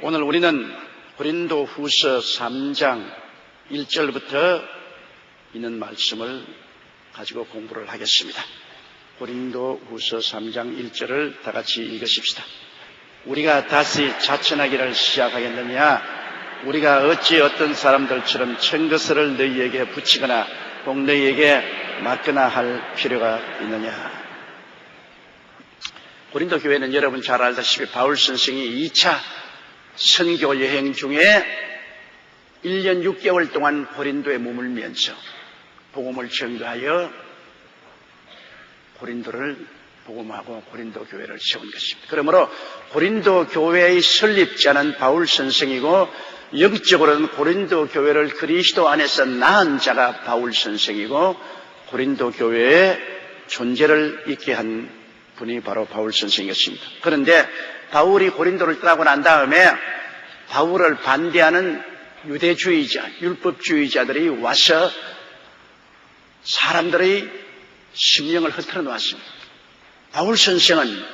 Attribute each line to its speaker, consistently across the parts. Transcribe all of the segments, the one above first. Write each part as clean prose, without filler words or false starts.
Speaker 1: 오늘 우리는 고린도후서 3장 1절부터 있는 말씀을 가지고 공부를 하겠습니다. 고린도후서 3장 1절을 다 같이 읽으십시다. 우리가 다시 자천하기를 시작하겠느냐? 우리가 어찌 어떤 사람들처럼 천것을 너희에게 붙이거나 꼭 너희에게 맡거나 할 필요가 있느냐? 고린도 교회는 여러분 잘 알다시피 바울 선생이 2차 선교 여행 중에 1년 6개월 동안 고린도에 머물면서 복음을 전가하여 고린도를 복음하고 고린도 교회를 세운 것입니다. 그러므로 고린도 교회의 설립자는 바울 선생이고 영적으로는 고린도 교회를 그리스도 안에서 낳은 자가 바울 선생이고 고린도 교회의 존재를 있게 한 분이 바로 바울 선생이었습니다. 그런데 바울이 고린도를 떠나고 난 다음에 바울을 반대하는 유대주의자, 율법주의자들이 와서 사람들의 심령을 흐트러 놓았습니다. 바울 선생은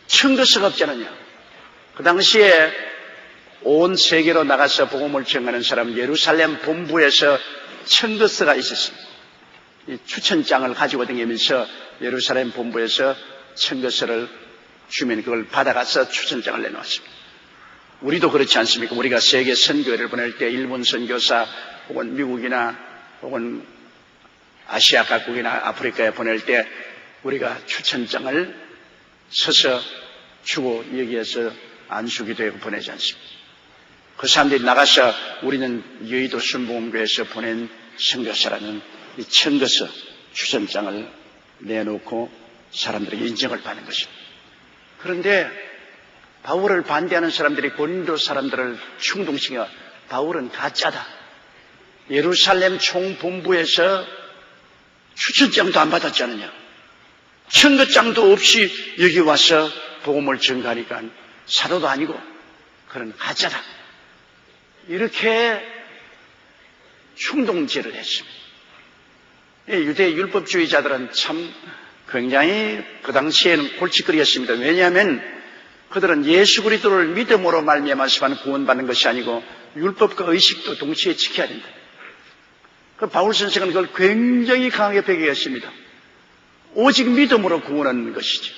Speaker 1: 천거스가 없지 않느냐. 그 당시에 온 세계로 나가서 복음을 전하는 사람 예루살렘 본부에서 천거스가 있었습니다. 이 추천장을 가지고 다니면서 예루살렘 본부에서 천거스를 주면 그걸 받아가서 추천장을 내놓았습니다. 우리도 그렇지 않습니까? 우리가 세계 선교회를 보낼 때 일본 선교사 혹은 미국이나 혹은 아시아 각국이나 아프리카에 보낼 때 우리가 추천장을 서서 주고 여기에서 안수기도 하고 보내지 않습니까? 그 사람들이 나가서 우리는 여의도 순복음교회에서 보낸 선교사라는 이 천거스 추천장을 내놓고 사람들에게 인정을 받는 것입니다. 그런데 바울을 반대하는 사람들이 고린도 사람들을 충동시켜 바울은 가짜다. 예루살렘 총본부에서 추천장도 안 받았지 않느냐. 천거장도 없이 여기 와서 복음을 전가하니까 사도도 아니고 그런 가짜다. 이렇게 충동질을 했습니다. 유대 율법주의자들은 참 굉장히 그 당시에는 골칫거리였습니다. 왜냐하면 그들은 예수 그리스도를 믿음으로 말미암아서만 구원받는 것이 아니고 율법과 의식도 동시에 지켜야 된다. 그 바울 선생은 그걸 굉장히 강하게 배격했습니다. 오직 믿음으로 구원하는 것이지.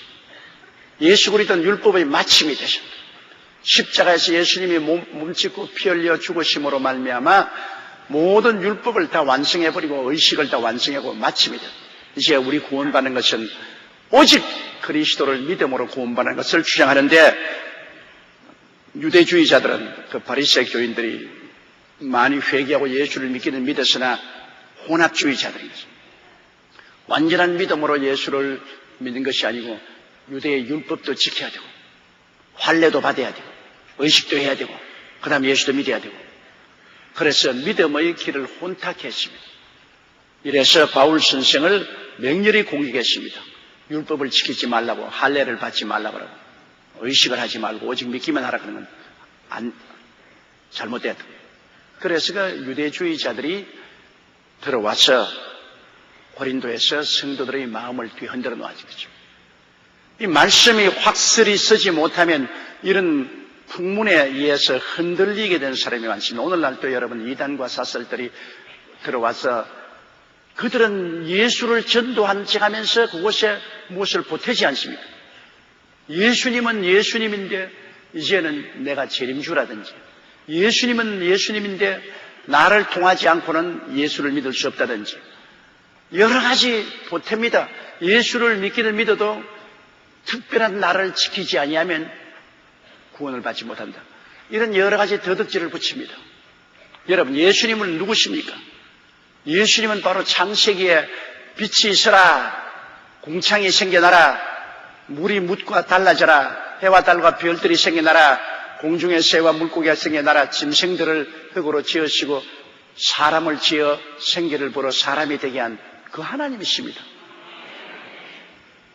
Speaker 1: 예수 그리스도는 율법의 마침이 되셨다. 십자가에서 예수님이 몸짓고 피 흘려 죽으심으로 말미암아 모든 율법을 다 완성해버리고 의식을 다 완성하고 마침이 됐다. 이제 우리 구원받는 것은 오직 그리스도를 믿음으로 구원받는 것을 주장하는데 유대주의자들은 그 바리새 교인들이 많이 회개하고 예수를 믿기는 믿었으나 혼합주의자들입니다. 완전한 믿음으로 예수를 믿는 것이 아니고 유대의 율법도 지켜야 되고 할례도 받아야 되고 의식도 해야 되고 그 다음에 예수도 믿어야 되고 그래서 믿음의 길을 혼탁했습니다. 이래서 바울 선생을 맹렬히 공격했습니다. 율법을 지키지 말라고, 할례를 받지 말라고 그러고 의식을 하지 말고 오직 믿기만 하라 그러는 건 잘못됐다. 그래서 그 유대주의자들이 들어와서 고린도에서 성도들의 마음을 뒤흔들어 놓아진 거죠. 이 말씀이 확실히 서지 못하면 이런 풍문에 의해서 흔들리게 된 사람이 많습니다. 오늘날도 여러분 이단과 사설들이 들어와서 그들은 예수를 전도한 척 하면서 그곳에 무엇을 보태지 않습니까? 예수님은 예수님인데 이제는 내가 재림주라든지 예수님은 예수님인데 나를 통하지 않고는 예수를 믿을 수 없다든지 여러 가지 보탭니다. 예수를 믿기는 믿어도 특별한 나를 지키지 아니하면 구원을 받지 못한다. 이런 여러 가지 더덕질을 붙입니다. 여러분 예수님은 누구십니까? 예수님은 바로 창세기에 빛이 있어라, 공창이 생겨나라, 물이 묻과 달라져라, 해와 달과 별들이 생겨나라, 공중의 새와 물고기가 생겨나라, 짐승들을 흙으로 지으시고 사람을 지어 생기를 보러 사람이 되게 한 그 하나님이십니다.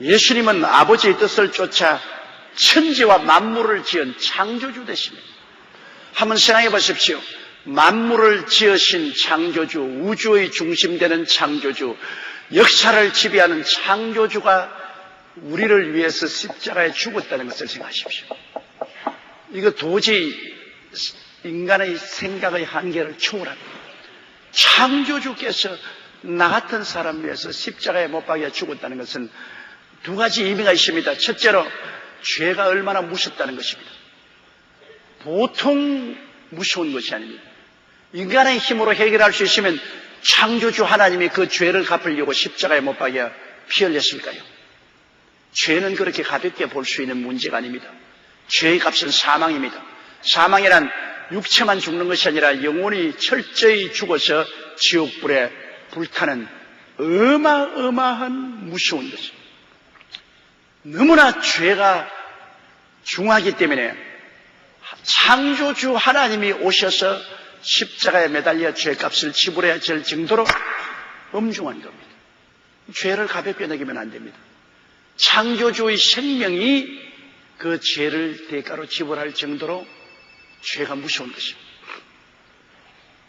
Speaker 1: 예수님은 아버지의 뜻을 쫓아 천지와 만물을 지은 창조주 되십니다. 한번 생각해 보십시오. 만물을 지으신 창조주, 우주의 중심되는 창조주, 역사를 지배하는 창조주가 우리를 위해서 십자가에 죽었다는 것을 생각하십시오. 이거 도저히 인간의 생각의 한계를 초월합니다. 창조주께서 나 같은 사람 위해서 십자가에 못 박여 죽었다는 것은 두 가지 의미가 있습니다. 첫째로 죄가 얼마나 무섭다는 것입니다. 보통 무서운 것이 아닙니다. 인간의 힘으로 해결할 수 있으면 창조주 하나님이 그 죄를 갚으려고 십자가에 못 박여 피 흘렸을까요? 죄는 그렇게 가볍게 볼 수 있는 문제가 아닙니다. 죄의 값은 사망입니다. 사망이란 육체만 죽는 것이 아니라 영혼이 철저히 죽어서 지옥불에 불타는 어마어마한 무서운 것입니다. 너무나 죄가 중하기 때문에 창조주 하나님이 오셔서 십자가에 매달려 죄값을 지불해야 될 정도로 엄중한 겁니다. 죄를 가볍게 여기면 안 됩니다. 창조주의 생명이 그 죄를 대가로 지불할 정도로 죄가 무서운 것입니다.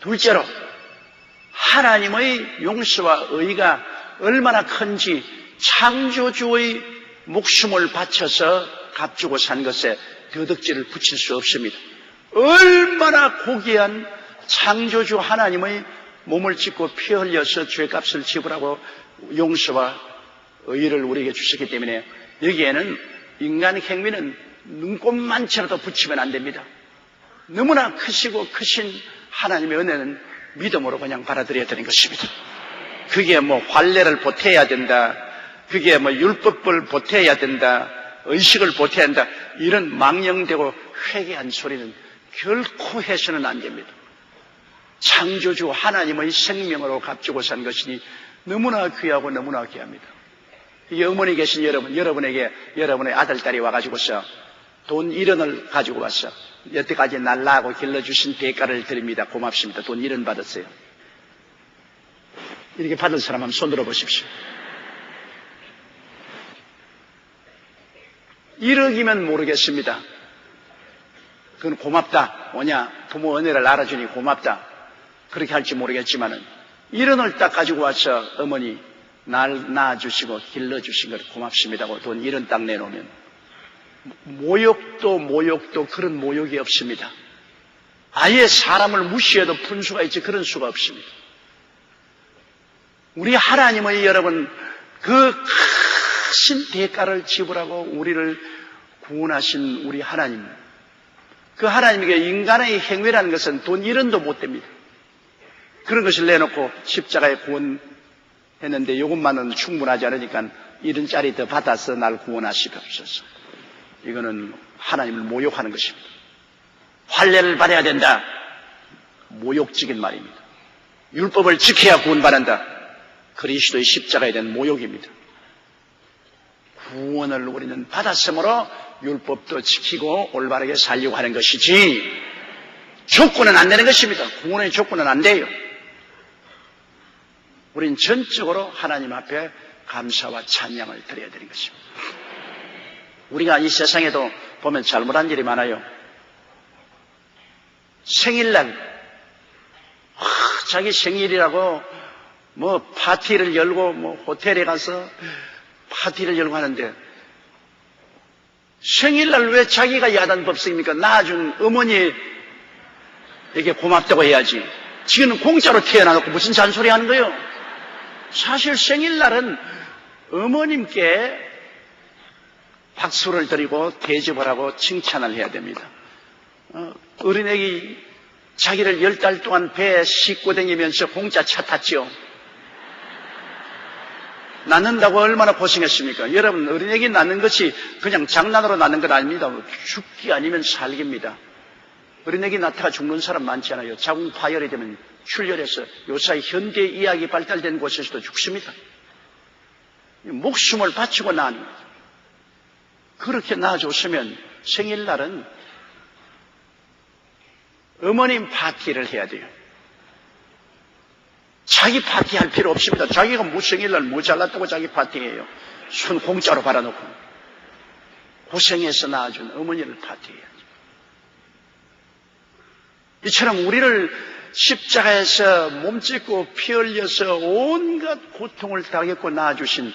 Speaker 1: 둘째로 하나님의 용서와 의가 얼마나 큰지 창조주의 목숨을 바쳐서 값주고 산 것에 더덕질을 붙일 수 없습니다. 얼마나 고귀한 창조주 하나님의 몸을 찢고 피 흘려서 죄값을 지불하고 용서와 의를 우리에게 주셨기 때문에 여기에는 인간 행위는 눈꼽만치라도 붙이면 안 됩니다. 너무나 크시고 크신 하나님의 은혜는 믿음으로 그냥 받아들여야 되는 것입니다. 그게 뭐 환례를 보태야 된다, 그게 뭐 율법을 보태야 된다, 의식을 보태야 한다, 이런 망령되고 회개한 소리는 결코 해서는 안 됩니다. 창조주 하나님의 생명으로 값주고 산 것이니 너무나 귀하고 너무나 귀합니다. 이 어머니 계신 여러분에게 여러분의 아들, 딸이 와가지고서 돈 1원을 가지고 왔어. 여태까지 날 낳고 길러주신 대가를 드립니다. 고맙습니다. 돈 1원 받았어요. 이렇게 받은 사람 한번 손 들어보십시오. 1억이면 모르겠습니다. 그건 고맙다. 뭐냐, 부모 은혜를 알아주니 고맙다. 그렇게 할지 모르겠지만은 1원을 딱 가지고 와서 어머니 날 낳아주시고 길러주신 걸 고맙습니다고 돈 1원 딱 내놓으면 모욕도 그런 모욕이 없습니다. 아예 사람을 무시해도 분수가 있지 그런 수가 없습니다. 우리 하나님의 여러분 그 크신 대가를 지불하고 우리를 구원하신 우리 하나님, 그 하나님에게 인간의 행위라는 것은 돈 1원도 못 됩니다. 그런 것을 내놓고 십자가에 구원했는데 이것만은 충분하지 않으니까 1원짜리 더 받아서 날 구원하시옵소서. 이거는 하나님을 모욕하는 것입니다. 환례를 받아야 된다. 모욕적인 말입니다. 율법을 지켜야 구원받는다. 그리스도의 십자가에 대한 모욕입니다. 구원을 우리는 받았으므로 율법도 지키고 올바르게 살려고 하는 것이지 조건은 안 되는 것입니다. 구원의 조건은 안 돼요. 우린 전적으로 하나님 앞에 감사와 찬양을 드려야 되는 것입니다. 우리가 이 세상에도 보면 잘못한 일이 많아요. 생일날 자기 생일이라고 뭐 파티를 열고 뭐 호텔에 가서 파티를 열고 하는데 생일날 왜 자기가 야단법석입니까? 낳아준 어머니에게 고맙다고 해야지. 지금은 공짜로 태어나놓고 무슨 잔소리 하는 거예요? 사실 생일날은 어머님께 박수를 드리고 대접을 하고 칭찬을 해야 됩니다. 어린애기 자기를 10달 동안 배에 싣고 다니면서 공짜 차 탔죠. 낳는다고 얼마나 고생했습니까? 여러분, 어린애기 낳는 것이 그냥 장난으로 낳는 건 아닙니다. 죽기 아니면 살기입니다. 어린애기 낳다가 죽는 사람 많지 않아요. 자궁 파열이 되면 출혈해서 요사이 현대 의학이 발달된 곳에서도 죽습니다. 목숨을 바치고 낳는 거죠. 그렇게 낳아줬으면 생일날은 어머님 파티를 해야 돼요. 자기 파티할 필요 없습니다. 자기가 뭐 생일날 뭐 잘났다고 자기 파티해요. 손 공짜로 받아놓고 고생해서 낳아준 어머니를 파티해야죠. 이처럼 우리를 십자가에서 몸짓고 피 흘려서 온갖 고통을 당했고 낳아주신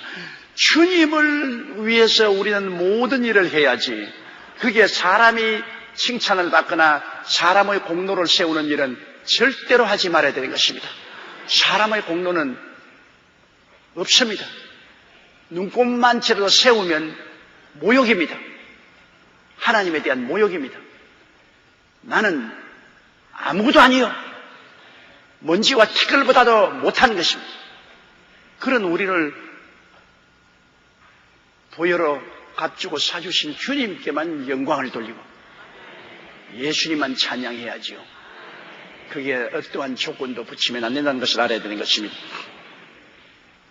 Speaker 1: 주님을 위해서 우리는 모든 일을 해야지. 그게 사람이 칭찬을 받거나 사람의 공로를 세우는 일은 절대로 하지 말아야 되는 것입니다. 사람의 공로는 없습니다. 눈꼽만치라도 세우면 모욕입니다. 하나님에 대한 모욕입니다. 나는 아무것도 아니요. 먼지와 티끌보다도 못한 것입니다. 그런 우리를 보혈로 값주고 사주신 주님께만 영광을 돌리고 예수님만 찬양해야지요. 그게 어떠한 조건도 붙이면 안 된다는 것을 알아야 되는 것입니다.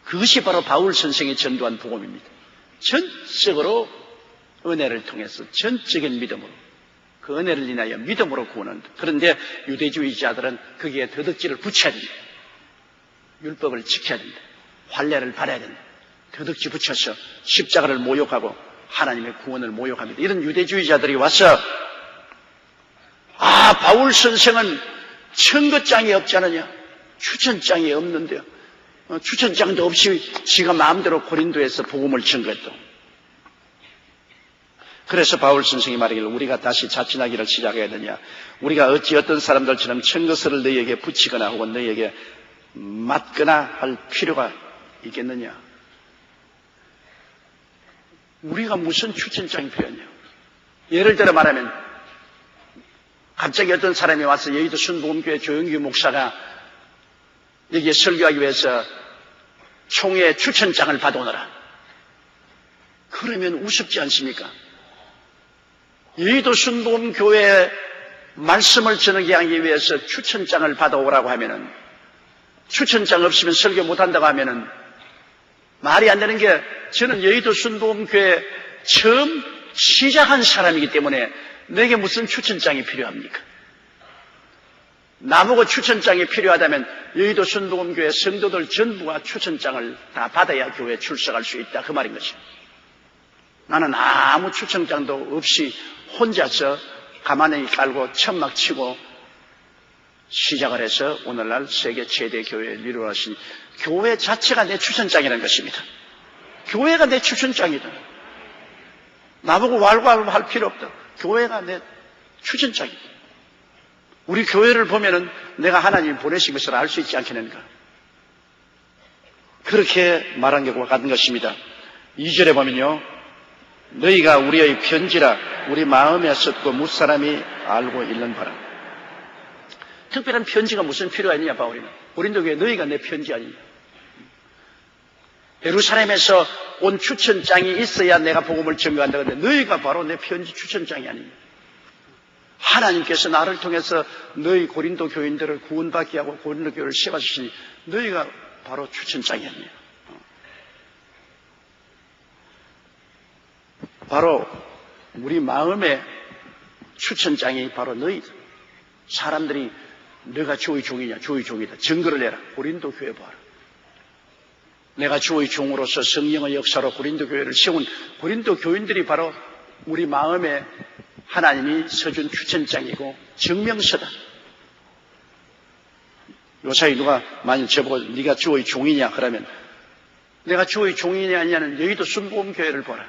Speaker 1: 그것이 바로 바울 선생이 전도한 복음입니다. 전적으로 은혜를 통해서 전적인 믿음으로 그 은혜를 인하여 믿음으로 구원한다. 그런데 유대주의자들은 거기에 더덕지를 붙여야 된다. 율법을 지켜야 된다. 환례를 받아야 된다. 더덕지 붙여서 십자가를 모욕하고 하나님의 구원을 모욕합니다. 이런 유대주의자들이 와서 바울 선생은 청거장이 없지 않느냐? 추천장이 없는데요. 추천장도 없이 지가 마음대로 고린도에서 복음을 전거했다. 그래서 바울 선생이 말하기를 우리가 다시 자진하기를 시작해야 되냐. 우리가 어찌 어떤 사람들처럼 청거서를 너희에게 붙이거나 혹은 너희에게 맞거나 할 필요가 있겠느냐. 우리가 무슨 추천장이 필요하냐. 예를 들어 말하면 갑자기 어떤 사람이 와서 여의도 순복음교회 조영규 목사가 여기에 설교하기 위해서 총회 추천장을 받아오너라. 그러면 우습지 않습니까? 여의도 순복음교회 말씀을 전하기 위해서 추천장을 받아오라고 하면은 추천장 없으면 설교 못한다고 하면은 말이 안 되는 게 저는 여의도 순복음교회 처음 시작한 사람이기 때문에 내게 무슨 추천장이 필요합니까? 나보고 추천장이 필요하다면 여의도 순복음교회 성도들 전부가 추천장을 다 받아야 교회에 출석할 수 있다. 그 말인 것이죠. 나는 아무 추천장도 없이 혼자서 가만히 깔고 천막 치고 시작을 해서 오늘날 세계 최대 교회를 이루어하신 교회 자체가 내 추천장이라는 것입니다. 교회가 내 추천장이다. 나보고 왈가왈부 할 필요 없다. 교회가 내 추천장이다. 우리 교회를 보면은 내가 하나님이 보내신 것을 알 수 있지 않겠는가. 그렇게 말한 것과 같은 것입니다. 2절에 보면요. 너희가 우리의 편지라 우리 마음에 썼고 무사람이 알고 있는 바라. 특별한 편지가 무슨 필요하느냐 바울이는. 고린도교회 너희가 내 편지 아니냐. 예루살렘에서 온 추천장이 있어야 내가 복음을 전가한다. 그런데 너희가 바로 내 편지 추천장이 아니냐. 하나님께서 나를 통해서 너희 고린도 교인들을 구원받게 하고 고린도 교회를 세워주시니 너희가 바로 추천장이 아니냐. 바로 우리 마음의 추천장이 바로 너희다. 사람들이 너가 주의 종이냐? 주의 종이다. 증거를 내라. 고린도 교회 봐라. 내가 주의 종으로서 성령의 역사로 고린도 교회를 세운 고린도 교인들이 바로 우리 마음에 하나님이 서준 추천장이고 증명서다. 요사이 누가 만일 저보고 네가 주의 종이냐 그러면 내가 주의 종이냐 아니냐는 여의도 순복음교회를 보라.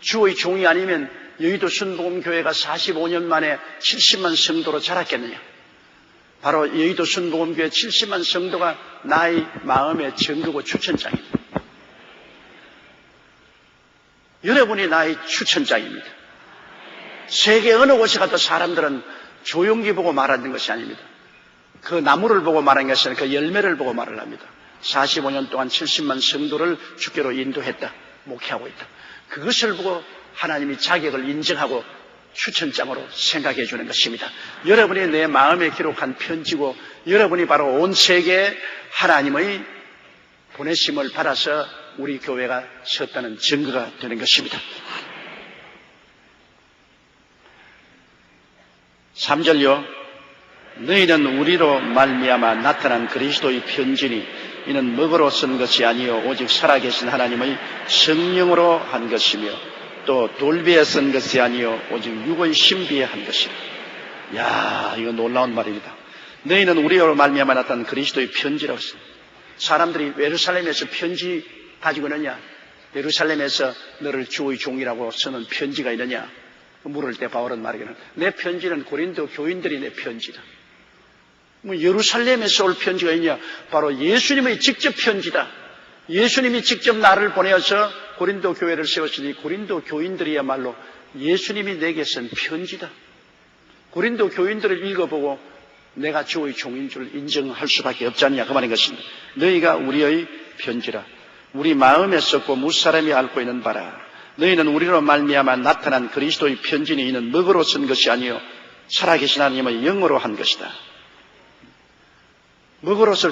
Speaker 1: 주의 종이 아니면 여의도 순복음교회가 45년 만에 70만 성도로 자랐겠느냐. 바로 여의도 순복음교회 70만 성도가 나의 마음의 증거고 추천장입니다. 여러분이 나의 추천장입니다. 세계 어느 곳에 가도 사람들은 조용히 보고 말하는 것이 아닙니다. 그 나무를 보고 말하는 것이 아니라 그 열매를 보고 말을 합니다. 45년 동안 70만 성도를 주께로 인도했다. 목회하고 있다. 그것을 보고 하나님이 자격을 인정하고 추천장으로 생각해 주는 것입니다. 여러분이 내 마음에 기록한 편지고 여러분이 바로 온 세계에 하나님의 보내심을 받아서 우리 교회가 섰다는 증거가 되는 것입니다. 3절요. 너희는 우리로 말미암아 나타난 그리스도의 편지니 이는 먹으로 쓴 것이 아니요 오직 살아계신 하나님의 성령으로 한 것이며 또 돌비에 쓴 것이 아니요 오직 육의 신비에 한 것이라. 야, 이거 놀라운 말입니다. 너희는 우리로 말미암아 나타난 그리스도의 편지라고 했습니다. 사람들이 예루살렘에서 편지 가지고 있느냐? 예루살렘에서 너를 주의 종이라고 쓰는 편지가 있느냐? 물을 때 바울은 말하기는 내 편지는 고린도 교인들이 내 편지다. 뭐 예루살렘에서 올 편지가 있냐? 바로 예수님의 직접 편지다. 예수님이 직접 나를 보내어서 고린도 교회를 세웠으니 고린도 교인들이야말로 예수님이 내게 쓴 편지다. 고린도 교인들을 읽어보고 내가 주의 종인 줄 인정할 수밖에 없지 않냐 그 말인 것입니다. 너희가 우리의 편지라. 우리 마음에 썼고 무사람이 앓고 있는 바라. 너희는 우리로 말미암아 나타난 그리스도의 편지니 이는 먹으로 쓴 것이 아니요 살아계신 하나님의 영으로 한 것이다. 먹으로서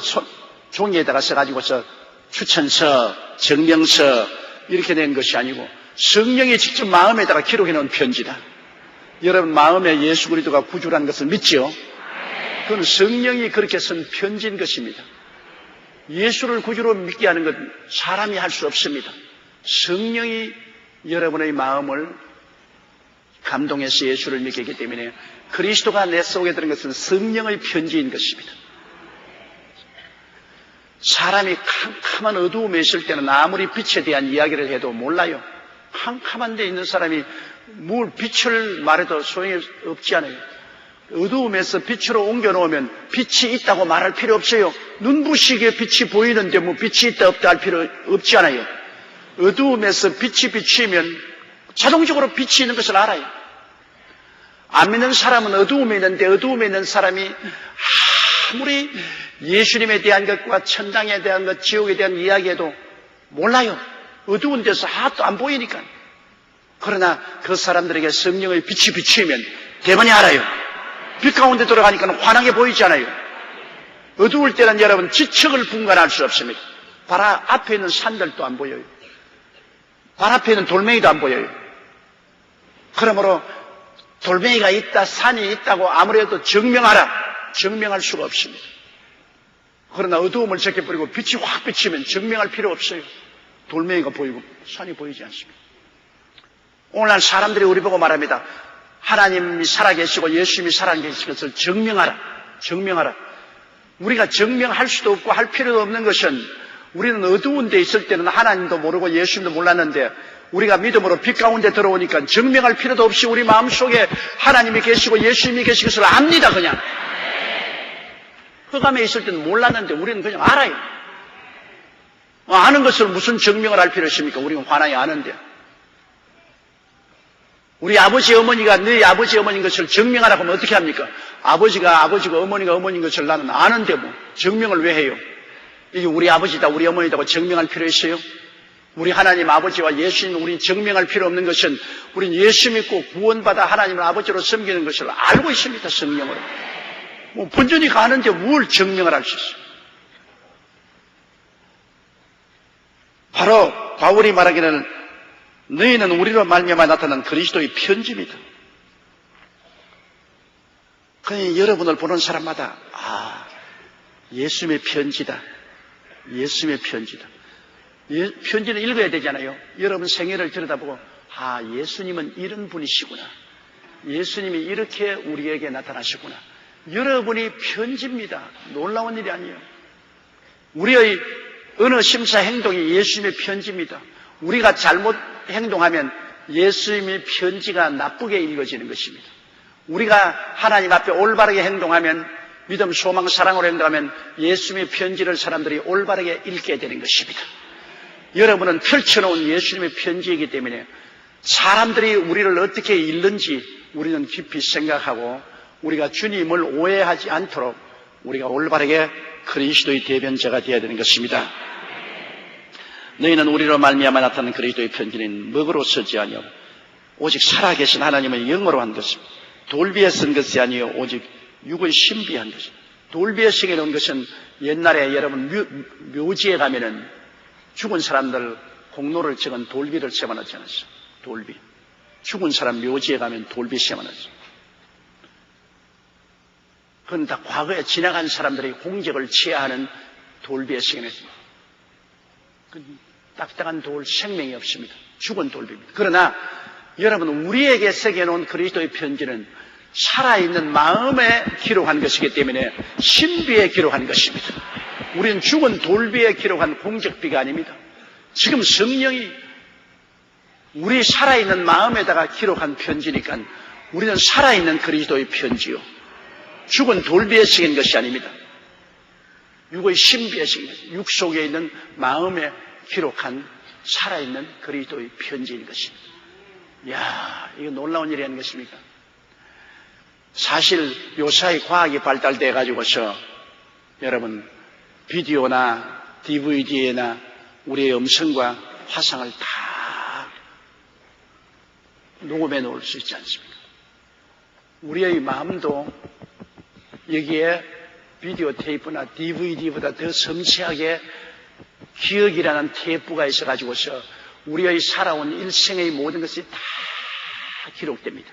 Speaker 1: 종이에다가 써가지고서 추천서, 증명서 이렇게 낸 것이 아니고 성령이 직접 마음에다가 기록해 놓은 편지다. 여러분 마음에 예수 그리스도가 구주라는 것을 믿지요? 그건 성령이 그렇게 쓴 편지인 것입니다. 예수를 구주로 믿게 하는 건 사람이 할 수 없습니다. 성령이 여러분의 마음을 감동해서 예수를 믿게 했기 때문에 그리스도가 내 속에 들은 것은 성령의 편지인 것입니다. 사람이 캄캄한 어두움에 있을 때는 아무리 빛에 대한 이야기를 해도 몰라요. 캄캄한 데 있는 사람이 뭘 빛을 말해도 소용이 없지 않아요. 어두움에서 빛으로 옮겨놓으면 빛이 있다고 말할 필요 없어요. 눈부시게 빛이 보이는데 뭐 빛이 있다 없다 할 필요 없지 않아요. 어두움에서 빛이 비치면 자동적으로 빛이 있는 것을 알아요. 안 믿는 사람은 어두움에 있는데 어두움에 있는 사람이 아무리 예수님에 대한 것과 천당에 대한 것, 지옥에 대한 이야기해도 몰라요. 어두운 데서 하나도 안 보이니까. 그러나 그 사람들에게 성령의 빛이 비치면 대번히 알아요. 빛 가운데 들어가니까 환하게 보이잖아요. 어두울 때는 여러분 지척을 분간할 수 없습니다. 발 앞에 있는 산들도 안 보여요. 발 앞에 있는 돌멩이도 안 보여요. 그러므로 돌멩이가 있다, 산이 있다고 아무래도 증명할 수가 없습니다. 그러나 어두움을 제껴버리고 빛이 확 비치면 증명할 필요 없어요. 돌멩이가 보이고 산이 보이지 않습니다. 오늘날 사람들이 우리 보고 말합니다. 하나님이 살아계시고 예수님이 살아계신 것을 증명하라. 우리가 증명할 수도 없고 할 필요도 없는 것은 우리는 어두운 데 있을 때는 하나님도 모르고 예수님도 몰랐는데 우리가 믿음으로 빛 가운데 들어오니까 증명할 필요도 없이 우리 마음속에 하나님이 계시고 예수님이 계신 것을 압니다. 그냥 흑암에 있을 때는 몰랐는데 우리는 그냥 알아요. 아는 것을 무슨 증명을 할 필요 있습니까? 우리는 환하게 아는데. 우리 아버지 어머니가 너희 아버지 어머니인 것을 증명하라고 하면 어떻게 합니까? 아버지가 아버지고 어머니가 어머니인 것을 나는 아는데 뭐 증명을 왜 해요? 이게 우리 아버지다 우리 어머니다고 증명할 필요 있어요? 우리 하나님 아버지와 예수님 우리는 증명할 필요 없는 것은 우리는 예수 믿고 구원받아 하나님을 아버지로 섬기는 것을 알고 있습니다. 성령으로. 뭐 본전이 가는데 뭘 증명을 할 수 있어요? 바로 바울이 말하기를 너희는 우리로 말미암아 나타난 그리스도의 편지입니다. 그러니 여러분을 보는 사람마다 예수님의 편지다. 예수님의 편지다. 편지는 읽어야 되잖아요. 여러분 생애를 들여다보고 예수님은 이런 분이시구나. 예수님이 이렇게 우리에게 나타나시구나. 여러분이 편지입니다. 놀라운 일이 아니에요. 우리의 어느 심사 행동이 예수님의 편지입니다. 우리가 잘못 행동하면 예수님의 편지가 나쁘게 읽어지는 것입니다. 우리가 하나님 앞에 올바르게 행동하면 믿음, 소망, 사랑으로 행동하면 예수님의 편지를 사람들이 올바르게 읽게 되는 것입니다. 여러분은 펼쳐놓은 예수님의 편지이기 때문에 사람들이 우리를 어떻게 읽는지 우리는 깊이 생각하고 우리가 주님을 오해하지 않도록 우리가 올바르게 그리스도의 대변자가 되어야 되는 것입니다. 너희는 우리로 말미암아 나타난 그리스도의 편지는 먹으로 쓰지 아니하고 오직 살아계신 하나님의 영으로 한 것입니다. 돌비에 쓴 것이 아니요 오직 육의 신비한 것입니다. 돌비에 새겨놓은 것은 옛날에 여러분 묘지에 가면은 죽은 사람들 공로를 적은 돌비를 세워놓지 않았어요. 돌비. 죽은 사람 묘지에 가면 돌비 세워놨어요. 그건 다 과거에 지나간 사람들의 공적을 취하하는 돌비에 새겨놨습니다. 딱딱한 돌 생명이 없습니다. 죽은 돌비입니다. 그러나 여러분 우리에게 새겨놓은 그리스도의 편지는 살아있는 마음에 기록한 것이기 때문에 신비에 기록한 것입니다. 우리는 죽은 돌비에 기록한 공적비가 아닙니다. 지금 성령이 우리 살아있는 마음에다가 기록한 편지니까 우리는 살아있는 그리스도의 편지요. 죽은 돌비에 새긴 것이 아닙니다. 육의 신비에 새긴 것이, 육 속에 있는 마음에 기록한 살아있는 그리스도의 편지인 것입니다. 이야, 이거 놀라운 일이 아니겠습니까? 사실 요사이 과학이 발달돼 가지고서 여러분 비디오나 DVD나 우리의 음성과 화상을 다 녹음해 놓을 수 있지 않습니까? 우리의 마음도 여기에 비디오 테이프나 DVD보다 더 섬세하게 기억이라는 테이프가 있어 가지고서 우리의 살아온 일생의 모든 것이 다 기록됩니다.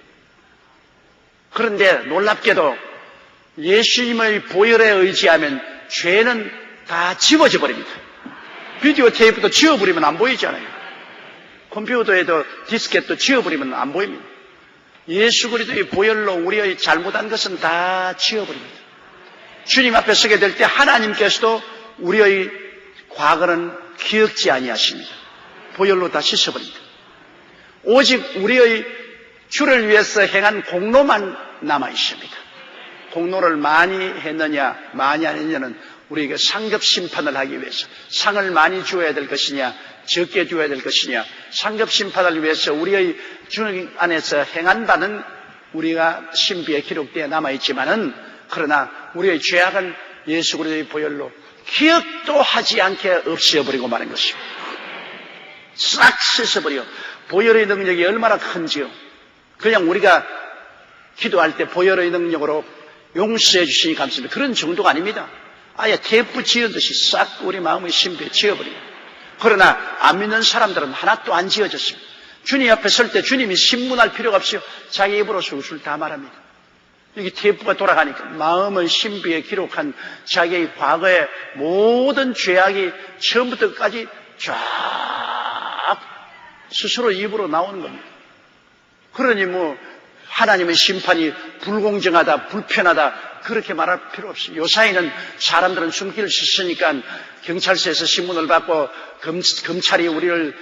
Speaker 1: 그런데 놀랍게도 예수님의 보혈에 의지하면 죄는 다 지워져 버립니다. 비디오 테이프도 지워버리면 안 보이잖아요. 컴퓨터에도 디스켓도 지워버리면 안 보입니다. 예수 그리스도의 보혈로 우리의 잘못한 것은 다 지워버립니다. 주님 앞에 서게 될 때 하나님께서도 우리의 과거는 기억지 아니하십니다. 보혈로 다 씻어버립니다. 오직 우리의 주를 위해서 행한 공로만 남아있습니다. 공로를 많이 했느냐 많이 안 했느냐는 우리에게 상급 심판을 하기 위해서 상을 많이 주어야 될 것이냐 적게 주어야 될 것이냐 상급 심판을 위해서 우리의 주님 안에서 행한 바는 우리가 신비에 기록되어 남아있지만은 그러나 우리의 죄악은 예수 그리스도의 보혈로 기억도 하지 않게 없애버리고 마는 것입니다. 싹 씻어버려. 보혈의 능력이 얼마나 큰지요. 그냥 우리가 기도할 때 보혈의 능력으로 용서해 주시니 감사합니다. 그런 정도가 아닙니다. 아예 테이프 지어듯이 싹 우리 마음의 신비에 지어버려요. 그러나 안 믿는 사람들은 하나도 안 지어졌습니다. 주님 앞에 설 때 주님이 신문할 필요가 없어요. 자기 입으로 술술 다 말합니다. 여기 테이프가 돌아가니까 마음의 신비에 기록한 자기의 과거의 모든 죄악이 처음부터 끝까지 쫙 스스로 입으로 나오는 겁니다. 그러니 뭐 하나님의 심판이 불공정하다, 불편하다 그렇게 말할 필요 없어요. 요사이는 사람들은 숨기를 씻으니까 경찰서에서 신문을 받고 검찰이 우리를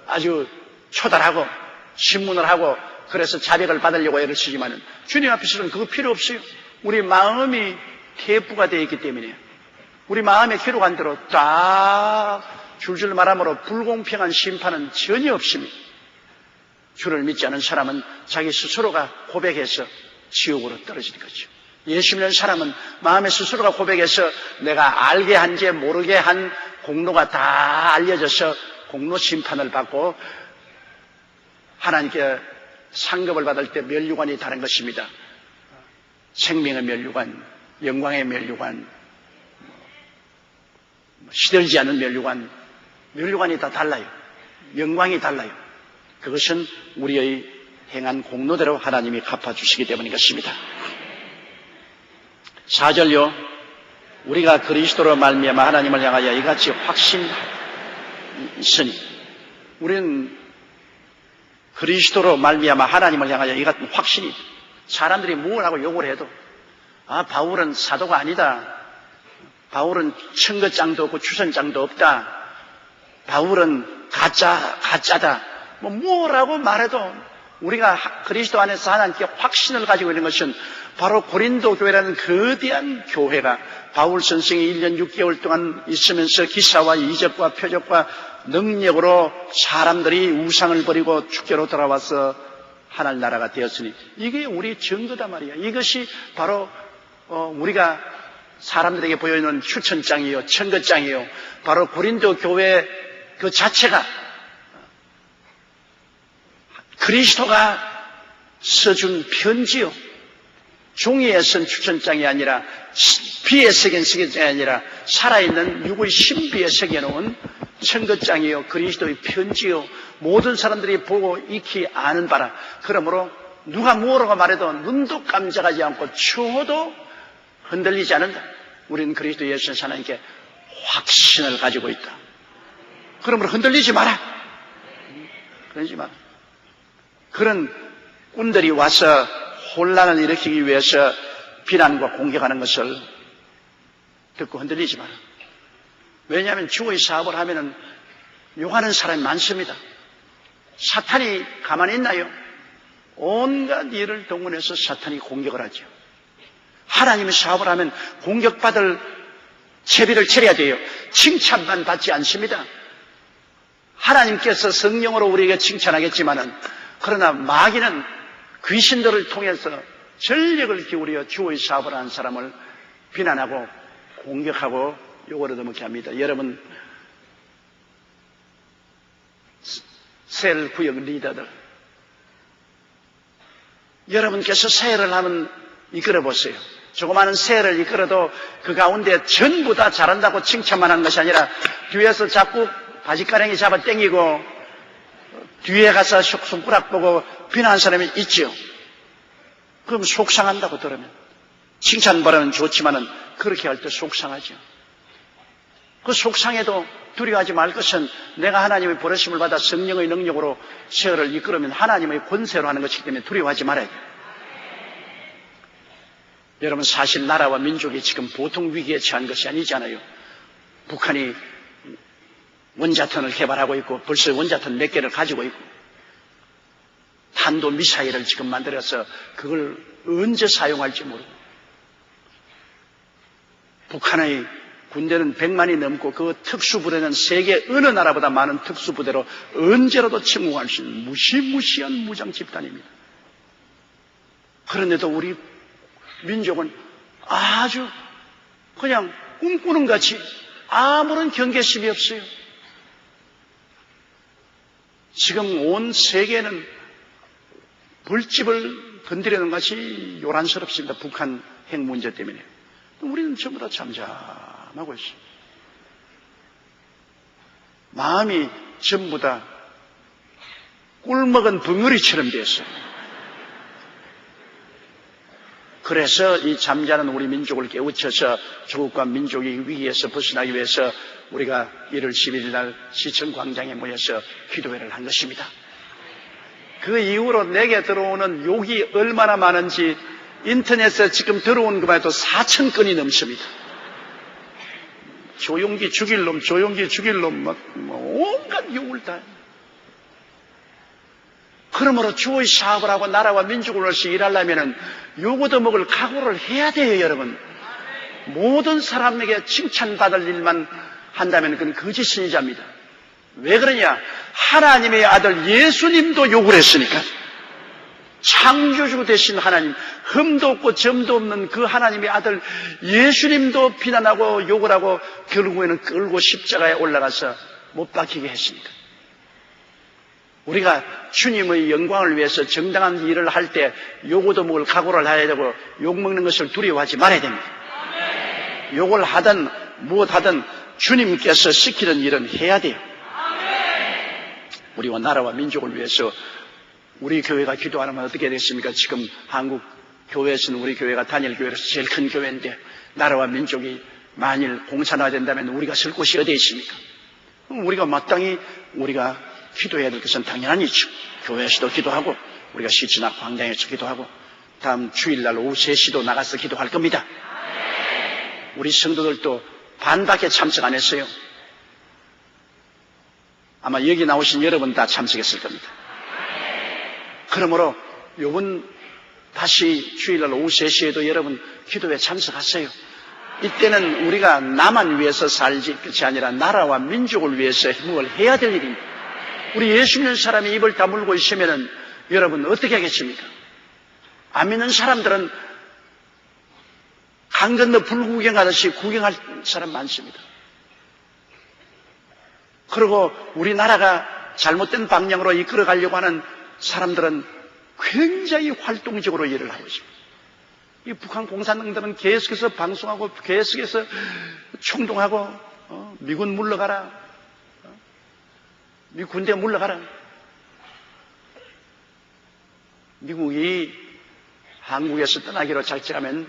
Speaker 1: 아주 초달하고 신문을 하고 그래서 자백을 받으려고 애를 쓰지만은 주님 앞에서는 그거 필요 없어요. 우리 마음이 테이프가 되어 있기 때문에 우리 마음에 기록한 대로 딱 줄줄 말함으로 불공평한 심판은 전혀 없습니다. 주를 믿지 않은 사람은 자기 스스로가 고백해서 지옥으로 떨어지는 거죠. 예수 믿는 사람은 마음에 스스로가 고백해서 내가 알게 한지 모르게 한 공로가 다 알려져서 공로 심판을 받고 하나님께 상급을 받을 때 면류관이 다른 것입니다. 생명의 면류관, 영광의 면류관, 시들지 않은 면류관, 면류관이 다 달라요. 영광이 달라요. 그것은 우리의 행한 공로대로 하나님이 갚아주시기 때문인 것입니다. 4절요. 우리가 그리스도로 말미암아 하나님을 향하여 이같이 확신있으니 우리는 그리스도로 말미암아 하나님을 향하여 이 같은 확신이 사람들이 뭘 하고 욕을 해도 바울은 사도가 아니다. 바울은 청거장도 없고 추선장도 없다. 바울은 가짜다. 뭐라고 말해도 우리가 그리스도 안에서 하나님께 확신을 가지고 있는 것은 바로 고린도 교회라는 거대한 교회가 바울 선생이 1년 6개월 동안 있으면서 기사와 이적과 표적과 능력으로 사람들이 우상을 버리고 주께로 돌아와서 하나님 나라가 되었으니 이게 우리 증거다 말이야. 이것이 바로 우리가 사람들에게 보여주는 추천장이요 청거장이요 바로 고린도 교회 그 자체가 그리스도가 써준 편지요. 종이에 쓴 추천장이 아니라 피에 새긴 석연장이 아니라 살아있는 육의 신비에 새겨놓은 청거장이요 그리스도의 편지요. 모든 사람들이 보고 익히 아는 바라. 그러므로 누가 뭐라고 말해도 눈도 깜짝하지 않고 추워도 흔들리지 않는다. 우리는 그리스도 예수 하나님께 확신을 가지고 있다. 그러므로 흔들리지 마라. 그러지 마라. 그런 꾼들이 와서 혼란을 일으키기 위해서 비난과 공격하는 것을 듣고 흔들리지 마라. 왜냐하면 주의 사업을 하면은 욕하는 사람이 많습니다. 사탄이 가만히 있나요? 온갖 일을 동원해서 사탄이 공격을 하죠. 하나님의 사업을 하면 공격받을 채비를 차려야 돼요. 칭찬만 받지 않습니다. 하나님께서 성령으로 우리에게 칭찬하겠지만은, 그러나 마귀는 귀신들을 통해서 전력을 기울여 주의 사업을 하는 사람을 비난하고 공격하고 욕을 얻어먹게 합니다. 여러분, 셀 구역 리더들, 여러분께서 세를 하면 이끌어 보세요. 조그마한 새를 이끌어도 그 가운데 전부 다 잘한다고 칭찬만 하는 것이 아니라 뒤에서 자꾸 바지가랑이 잡아 당기고 뒤에 가서 손가락 보고 비난하는 사람이 있죠. 그럼 속상한다고 들으면. 칭찬받으면 좋지만은 그렇게 할 때 속상하죠. 그 속상해도 두려워하지 말 것은 내가 하나님의 버르심을 받아 성령의 능력으로 세월을 이끌으면 하나님의 권세로 하는 것이기 때문에 두려워하지 말아야 돼요. 여러분, 사실 나라와 민족이 지금 보통 위기에 처한 것이 아니잖아요. 북한이 원자탄을 개발하고 있고 벌써 원자탄 몇 개를 가지고 있고 탄도미사일을 지금 만들어서 그걸 언제 사용할지 모르고, 북한의 군대는 100만이 넘고 그 특수부대는 세계 어느 나라보다 많은 특수부대로 언제라도 침공할 수 있는 무시무시한 무장 집단입니다. 그런데도 우리 민족은 아주 그냥 꿈꾸는 같이 아무런 경계심이 없어요. 지금 온 세계는 벌집을 건드리는 것이 요란스럽습니다. 북한 핵 문제 때문에. 우리는 전부 다 잠잠하고 있어요. 마음이 전부 다 꿀먹은 벙어리처럼 됐어요. 그래서 이 잠자는 우리 민족을 깨우쳐서 조국과 민족이 위기에서 벗어나기 위해서 우리가 1월 11일 날 시청 광장에 모여서 기도회를 한 것입니다. 그 이후로 내게 들어오는 욕이 얼마나 많은지 인터넷에 지금 들어온 것만 해도 4,000건이 넘습니다. 조용기 죽일 놈, 조용기 죽일 놈, 온갖 욕을 다. 그러므로 주의 사업을 하고 나라와 민족을 위해서 일하려면 욕 얻어먹을 각오를 해야 돼요, 여러분. 모든 사람에게 칭찬받을 일만 한다면 그건 거짓 선지자입니다. 왜 그러냐? 하나님의 아들 예수님도 욕을 했으니까. 창조주 되신 하나님, 흠도 없고 점도 없는 그 하나님의 아들 예수님도 비난하고 욕을 하고 결국에는 끌고 십자가에 올라가서 못 박히게 했으니까. 우리가 주님의 영광을 위해서 정당한 일을 할 때 욕 얻어먹을 각오를 해야 되고 욕먹는 것을 두려워하지 말아야 됩니다. 욕을 하든 무엇하든 주님께서 시키는 일은 해야 돼요. 우리와 나라와 민족을 위해서 우리 교회가 기도하면 어떻게 됐습니까? 지금 한국 교회에서는 우리 교회가 단일 교회로서 제일 큰 교회인데 나라와 민족이 만일 공산화된다면 우리가 설 곳이 어디에 있습니까? 우리가 마땅히 우리가 기도해야 될 것은 당연한 일이죠. 교회에서도 기도하고 우리가 시치나 광장에서 기도하고 다음 주일날 오후 3시도 나가서 기도할 겁니다. 우리 성도들도 반밖에 참석 안 했어요. 아마 여기 나오신 여러분 다 참석했을 겁니다. 그러므로 요번 다시 주일날 오후 3시에도 여러분 기도에 참석하세요. 이때는 우리가 나만 위해서 살지 끝이 아니라 나라와 민족을 위해서 뭘 해야 될 일입니다. 우리 예수 믿는 사람이 입을 다물고 있으면 여러분 어떻게 하겠습니까? 안 믿는 사람들은 강 건너 불구경하듯이 구경할 사람 많습니다. 그리고 우리나라가 잘못된 방향으로 이끌어 가려고 하는 사람들은 굉장히 활동적으로 일을 하고 있습니다. 이 북한 공산당들은 계속해서 방송하고 계속해서 총동하고 미군 물러가라, 미국 군대 물러가라. 미국이 한국에서 떠나기로 작정하면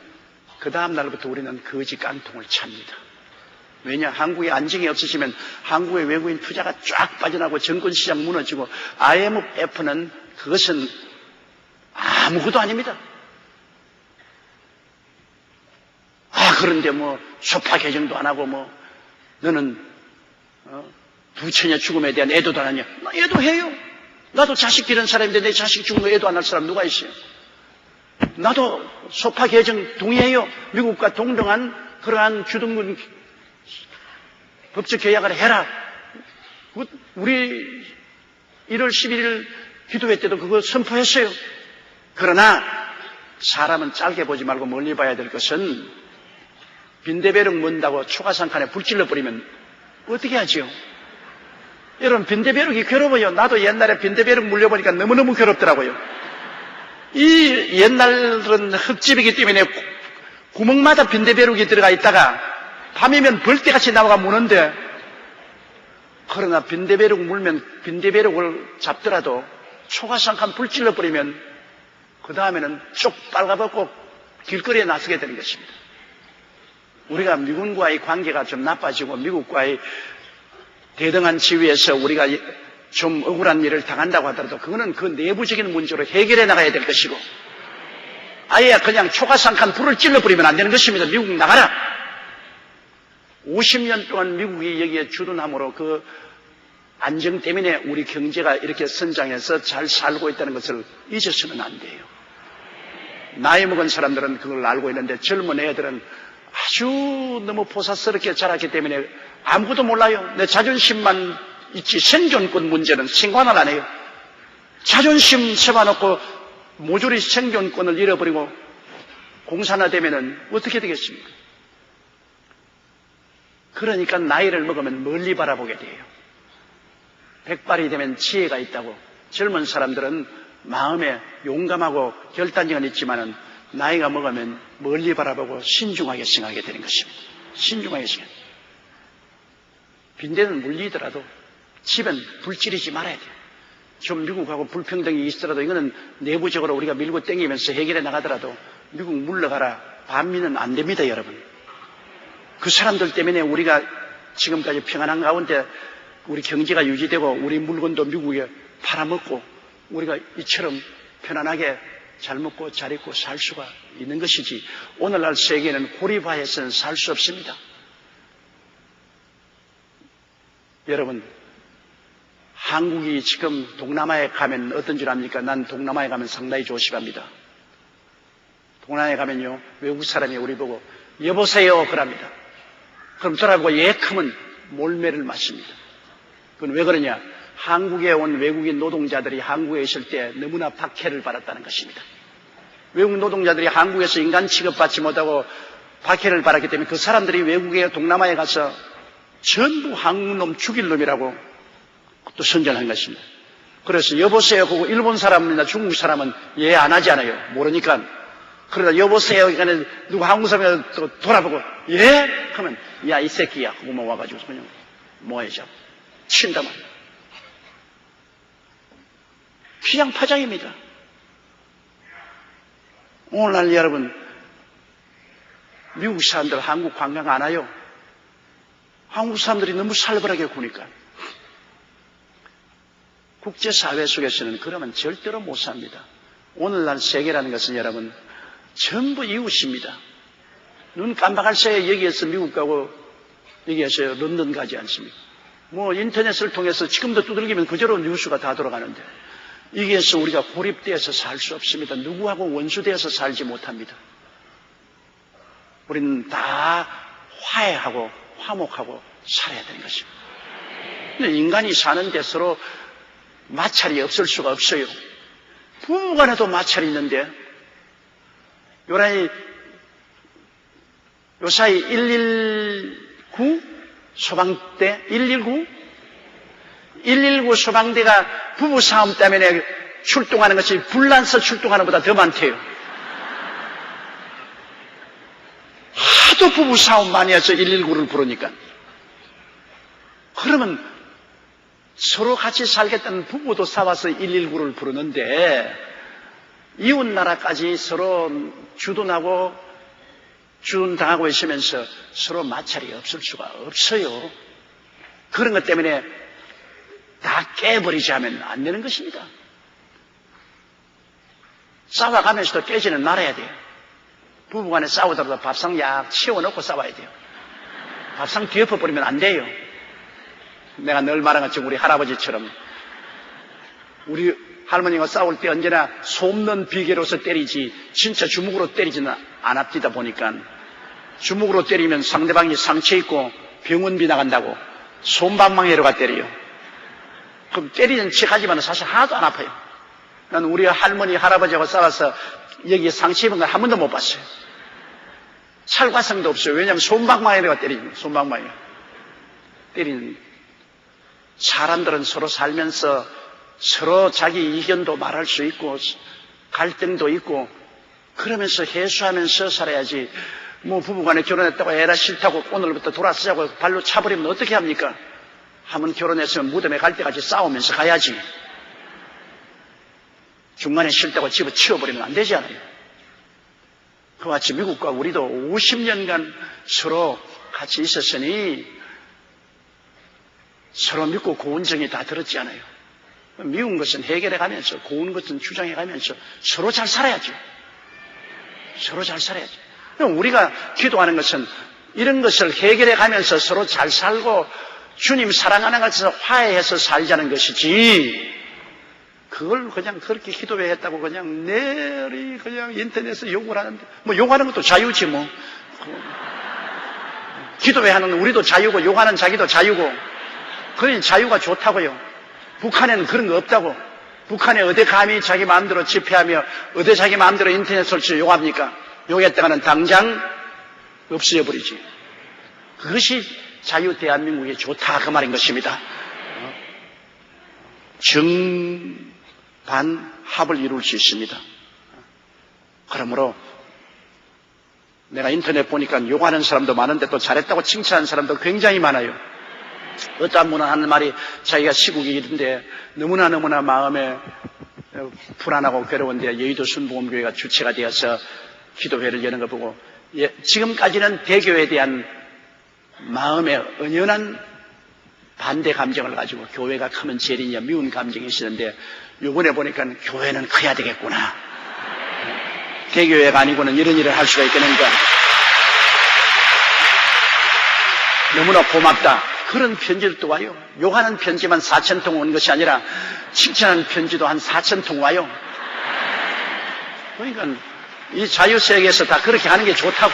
Speaker 1: 그 다음 날부터 우리는 거지 깡통을 찹니다. 왜냐? 한국에 안정이 없으시면 한국의 외국인 투자가 쫙 빠져나고 정권시장 무너지고 IMF는 그것은 아무것도 아닙니다. 그런데 소파 개정도 안 하고 너는 부처녀 죽음에 대한 애도도 안 하냐? 애도해요. 나도 자식 기른 사람인데 내 자식 죽은 거 애도 안 할 사람 누가 있어요? 나도 소파 개정 동의해요. 미국과 동등한 그러한 주둔군 법적 계약을 해라. 우리 1월 11일 기도회 때도 그거 선포했어요. 그러나 사람은 짧게 보지 말고 멀리 봐야 될 것은 빈대벼룩 문다고 초가상칸에 불 찔러버리면 어떻게 하죠? 여러분, 빈대벼룩이 괴로워요. 나도 옛날에 빈대벼룩 물려보니까 너무너무 괴롭더라고요. 이 옛날은 흙집이기 때문에 구멍마다 빈대벼룩이 들어가 있다가 밤이면 벌떼같이 나와가 무는데, 그러나 빈대벼룩 물면 빈대벼룩을 잡더라도 초가상칸 불 찔러버리면 그 다음에는 쭉 빨가벗고 길거리에 나서게 되는 것입니다. 우리가 미군과의 관계가 좀 나빠지고 미국과의 대등한 지위에서 우리가 좀 억울한 일을 당한다고 하더라도 그거는 그 내부적인 문제로 해결해 나가야 될 것이고, 아예 그냥 초가상칸 불을 찔러버리면 안 되는 것입니다. 미국 나가라. 50년 동안 미국이 여기에 주둔함으로 그 안정 때문에 우리 경제가 이렇게 성장해서 잘 살고 있다는 것을 잊어서는 안 돼요. 나이 먹은 사람들은 그걸 알고 있는데 젊은 애들은 아주 너무 포사스럽게 자랐기 때문에 아무것도 몰라요. 내 자존심만 있지 생존권 문제는 생관을 안 해요. 자존심 세워놓고 모조리 생존권을 잃어버리고 공산화되면은 어떻게 되겠습니까? 그러니까 나이를 먹으면 멀리 바라보게 돼요. 백발이 되면 지혜가 있다고. 젊은 사람들은 마음에 용감하고 결단력은 있지만은 나이가 먹으면 멀리 바라보고 신중하게 생각하게 되는 것입니다. 신중하게 생각. 빈대는 물리더라도 집은 불지르지 말아야 돼요. 좀 미국하고 불평등이 있더라도 이거는 내부적으로 우리가 밀고 땡기면서 해결해 나가더라도 미국 물러가라. 반미는 안 됩니다, 여러분. 그 사람들 때문에 우리가 지금까지 평안한 가운데 우리 경제가 유지되고 우리 물건도 미국에 팔아먹고 우리가 이처럼 편안하게 잘 먹고 잘 입고 살 수가 있는 것이지, 오늘날 세계는 고립화해서는 살 수 없습니다. 여러분, 한국이 지금 동남아에 가면 어떤 줄 압니까? 난 동남아에 가면 상당히 조심합니다. 동남아에 가면요, 외국 사람이 우리 보고 여보세요 그럽니다. 그럼 돌아보고 예큼은 몰매를 마십니다. 그건 왜 그러냐? 한국에 온 외국인 노동자들이 한국에 있을 때 너무나 박해를 받았다는 것입니다. 외국 노동자들이 한국에서 인간 취급받지 못하고 박해를 받았기 때문에 그 사람들이 외국에 동남아에 가서 전부 한국 놈 죽일 놈이라고 또 선전한 것입니다. 그래서 여보세요 하고 일본 사람이나 중국 사람은 예 안 하지 않아요. 모르니까. 그러다 여보세요 그러니까 누가 한국 사람이 또 돌아보고 예? 그러면 야 이 새끼야 하고만 와가지고 그냥 뭐해죠? 친다 말이야. 그냥 파장입니다. 오늘날 여러분, 미국 사람들 한국 관광 안 와요. 한국 사람들이 너무 살벌하게 구니까. 국제사회 속에서는 그러면 절대로 못 삽니다. 오늘날 세계라는 것은 여러분 전부 이웃입니다. 눈 깜박할 새에 여기에서 미국 가고 여기에서 런던 가지 않습니까? 뭐 인터넷을 통해서 지금도 두들기면 그대로 뉴스가 다 돌아가는데, 여기에서 우리가 고립되어서 살 수 없습니다. 누구하고 원수되어서 살지 못합니다. 우리는 다 화해하고 화목하고 살아야 되는 것입니다. 근데 인간이 사는데 서로 마찰이 없을 수가 없어요. 부부간에도 마찰이 있는데, 요사이 119 소방대 119 소방대가 부부 싸움 때문에 출동하는 것이 불난서 출동하는 것보다 더 많대요. 하도 부부 싸움 많이 해서 119를 부르니까. 그러면 서로 같이 살겠다는 부부도 싸워서 119를 부르는데, 이웃 나라까지 서로 주둔당하고 있으면서 서로 마찰이 없을 수가 없어요. 그런 것 때문에 다 깨버리자면 안 되는 것입니다. 싸워가면서도 깨지는 말아야 돼요. 부부간에 싸우더라도 밥상 약 치워놓고 싸워야 돼요. 밥상 뒤엎어버리면 안 돼요. 내가 늘 말한 것처럼 우리 할아버지처럼 우리 할머니가 싸울 때 언제나 소 없는 비계로서 때리지 진짜 주먹으로 때리지는 않았다 보니까 주먹으로 때리면 상대방이 상처 입고 병원비 나간다고 솜방망이로가 때려요. 그럼 때리는 척 하지만 사실 하나도 안 아파요. 난 우리 할머니, 할아버지하고 싸워서 여기에 상처 입은 걸 한 번도 못 봤어요. 찰과성도 없어요. 왜냐하면 솜방망이로가 때리는 솜방망이 때리는. 사람들은 서로 살면서 서로 자기 의견도 말할 수 있고 갈등도 있고 그러면서 해소하면서 살아야지. 뭐 부부간에 결혼했다고 애라 싫다고 오늘부터 돌아서자고 발로 차버리면 어떻게 합니까? 한번 결혼했으면 무덤에 갈 때까지 싸우면서 가야지. 중간에 싫다고 집어치워버리면 안 되지 않아요? 그와 같이 미국과 우리도 50년간 서로 같이 있었으니 서로 믿고 고운 정이 다 들었지 않아요? 미운 것은 해결해 가면서 고운 것은 주장해 가면서 서로 잘 살아야죠. 서로 잘 살아야죠. 우리가 기도하는 것은 이런 것을 해결해 가면서 서로 잘 살고 주님 사랑하는 것에서 화해해서 살자는 것이지, 그걸 그냥 그렇게 기도회 했다고 그냥 내리 그냥 인터넷에서 욕을 하는데, 뭐 욕하는 것도 자유지 뭐. 기도회 하는 우리도 자유고 욕하는 자기도 자유고, 그러니 자유가 좋다고요. 북한에는 그런 거 없다고. 북한에 어디 감히 자기 마음대로 집회하며 어디 자기 마음대로 인터넷 설치 욕합니까? 욕했다가는 당장 없어져 버리지. 그것이 자유 대한민국이 좋다 그 말인 것입니다. 정반합을 이룰 수 있습니다. 그러므로 내가 인터넷 보니까 욕하는 사람도 많은데 또 잘했다고 칭찬하는 사람도 굉장히 많아요. 어떤 분은 하는 말이 자기가 시국이 이런데 너무나 마음에 불안하고 괴로운데 여의도 순복음교회가 주체가 되어서 기도회를 여는 거 보고, 지금까지는 대교에 대한 마음의 은연한 반대 감정을 가지고 교회가 크면 제일이냐 미운 감정이 있었는데, 요번에 보니까 교회는 커야 되겠구나, 대교회가 아니고는 이런 일을 할 수가 있겠는가, 너무나 고맙다, 그런 편지도 와요. 욕하는 편지만 4,000통 온 것이 아니라 칭찬하는 편지도 한 4,000통 와요. 그러니까 이 자유세계에서 다 그렇게 하는 게 좋다고.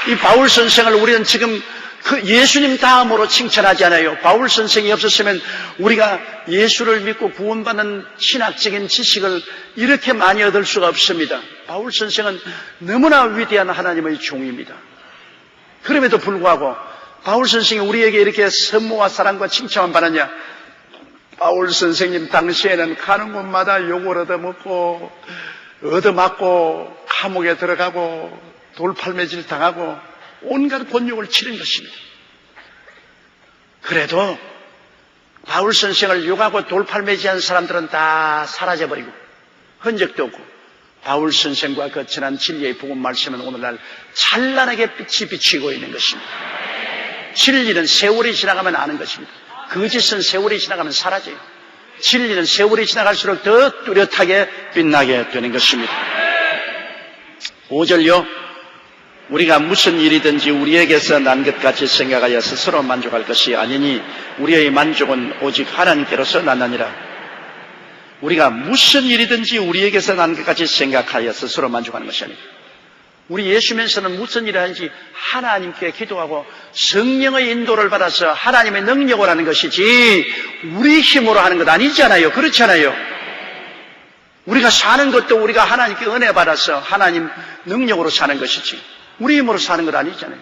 Speaker 1: 이 바울 선생을 우리는 지금 그 예수님 다음으로 칭찬하지 않아요. 바울 선생이 없었으면 우리가 예수를 믿고 구원받는 신학적인 지식을 이렇게 많이 얻을 수가 없습니다. 바울 선생은 너무나 위대한 하나님의 종입니다. 그럼에도 불구하고 바울 선생이 우리에게 이렇게 선모와 사랑과 칭찬만 받았냐? 바울 선생님 당시에는 가는 곳마다 욕을 얻어먹고 얻어맞고 감옥에 들어가고 돌팔매질 당하고 온갖 곤욕을 치른 것입니다. 그래도 바울 선생을 욕하고 돌팔매질한 사람들은 다 사라져버리고 흔적도 없고, 바울 선생과 거친한 진리의 복음 말씀은 오늘날 찬란하게 빛이 비치고 있는 것입니다. 진리는 세월이 지나가면 아는 것입니다. 거짓은 세월이 지나가면 사라져요. 진리는 세월이 지나갈수록 더 뚜렷하게 빛나게 되는 것입니다. 5절요. 우리가 무슨 일이든지 우리에게서 난 것 같이 생각하여 스스로 만족할 것이 아니니 우리의 만족은 오직 하나님께로서 나느니라. 우리가 무슨 일이든지 우리에게서 난 것 같이 생각하여 스스로 만족하는 것이 아니라, 우리 예수면서는 무슨 일을 하는지 하나님께 기도하고 성령의 인도를 받아서 하나님의 능력을 하는 것이지 우리 힘으로 하는 것 아니잖아요. 그렇잖아요. 우리가 사는 것도 우리가 하나님께 은혜 받아서 하나님 능력으로 사는 것이지 우리 힘으로 사는 것 아니잖아요.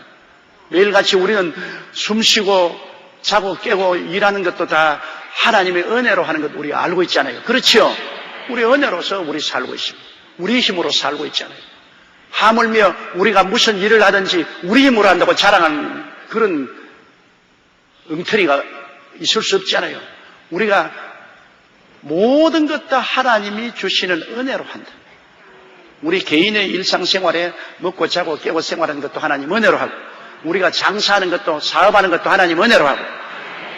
Speaker 1: 매일같이 우리는 숨쉬고 자고 깨고 일하는 것도 다 하나님의 은혜로 하는 것 우리가 알고 있잖아요. 그렇죠? 우리 은혜로서 우리 살고 있습니다. 우리 힘으로 살고 있잖아요. 하물며 우리가 무슨 일을 하든지 우리 힘으로 한다고 자랑하는 그런 엉터리가 있을 수 없잖아요. 우리가 모든 것 다 하나님이 주시는 은혜로 한다. 우리 개인의 일상생활에 먹고 자고 깨고 생활하는 것도 하나님 은혜로 하고, 우리가 장사하는 것도 사업하는 것도 하나님 은혜로 하고,